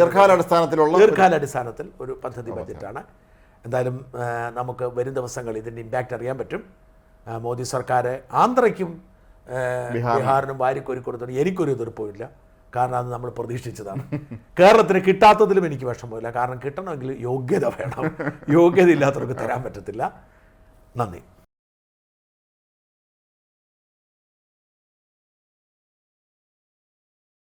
Speaker 1: ദീർഘകാലാടിസ്ഥാനത്തിൽ ഒരു പദ്ധതി ബജറ്റാണ്. എന്തായാലും നമുക്ക് വരും ദിവസങ്ങളിൽ ഇതിൻ്റെ ഇമ്പാക്റ്റ് അറിയാൻ പറ്റും. മോദി സർക്കാർ ആന്ധ്രയ്ക്കും ബീഹാറിനും വാരിക്കോരി കൊടുത്തിട്ട് എനിക്കൊരു എതിർപ്പുമില്ല, കാരണം അത് നമ്മൾ പ്രതീക്ഷിച്ചതാണ്. കേരളത്തിന് കിട്ടാത്തതിലും എനിക്ക് വിഷമമില്ല, കാരണം കിട്ടണമെങ്കിൽ യോഗ്യത വേണം. യോഗ്യത ഇല്ലാത്തവർക്ക് തരാൻ പറ്റത്തില്ല. നന്ദി.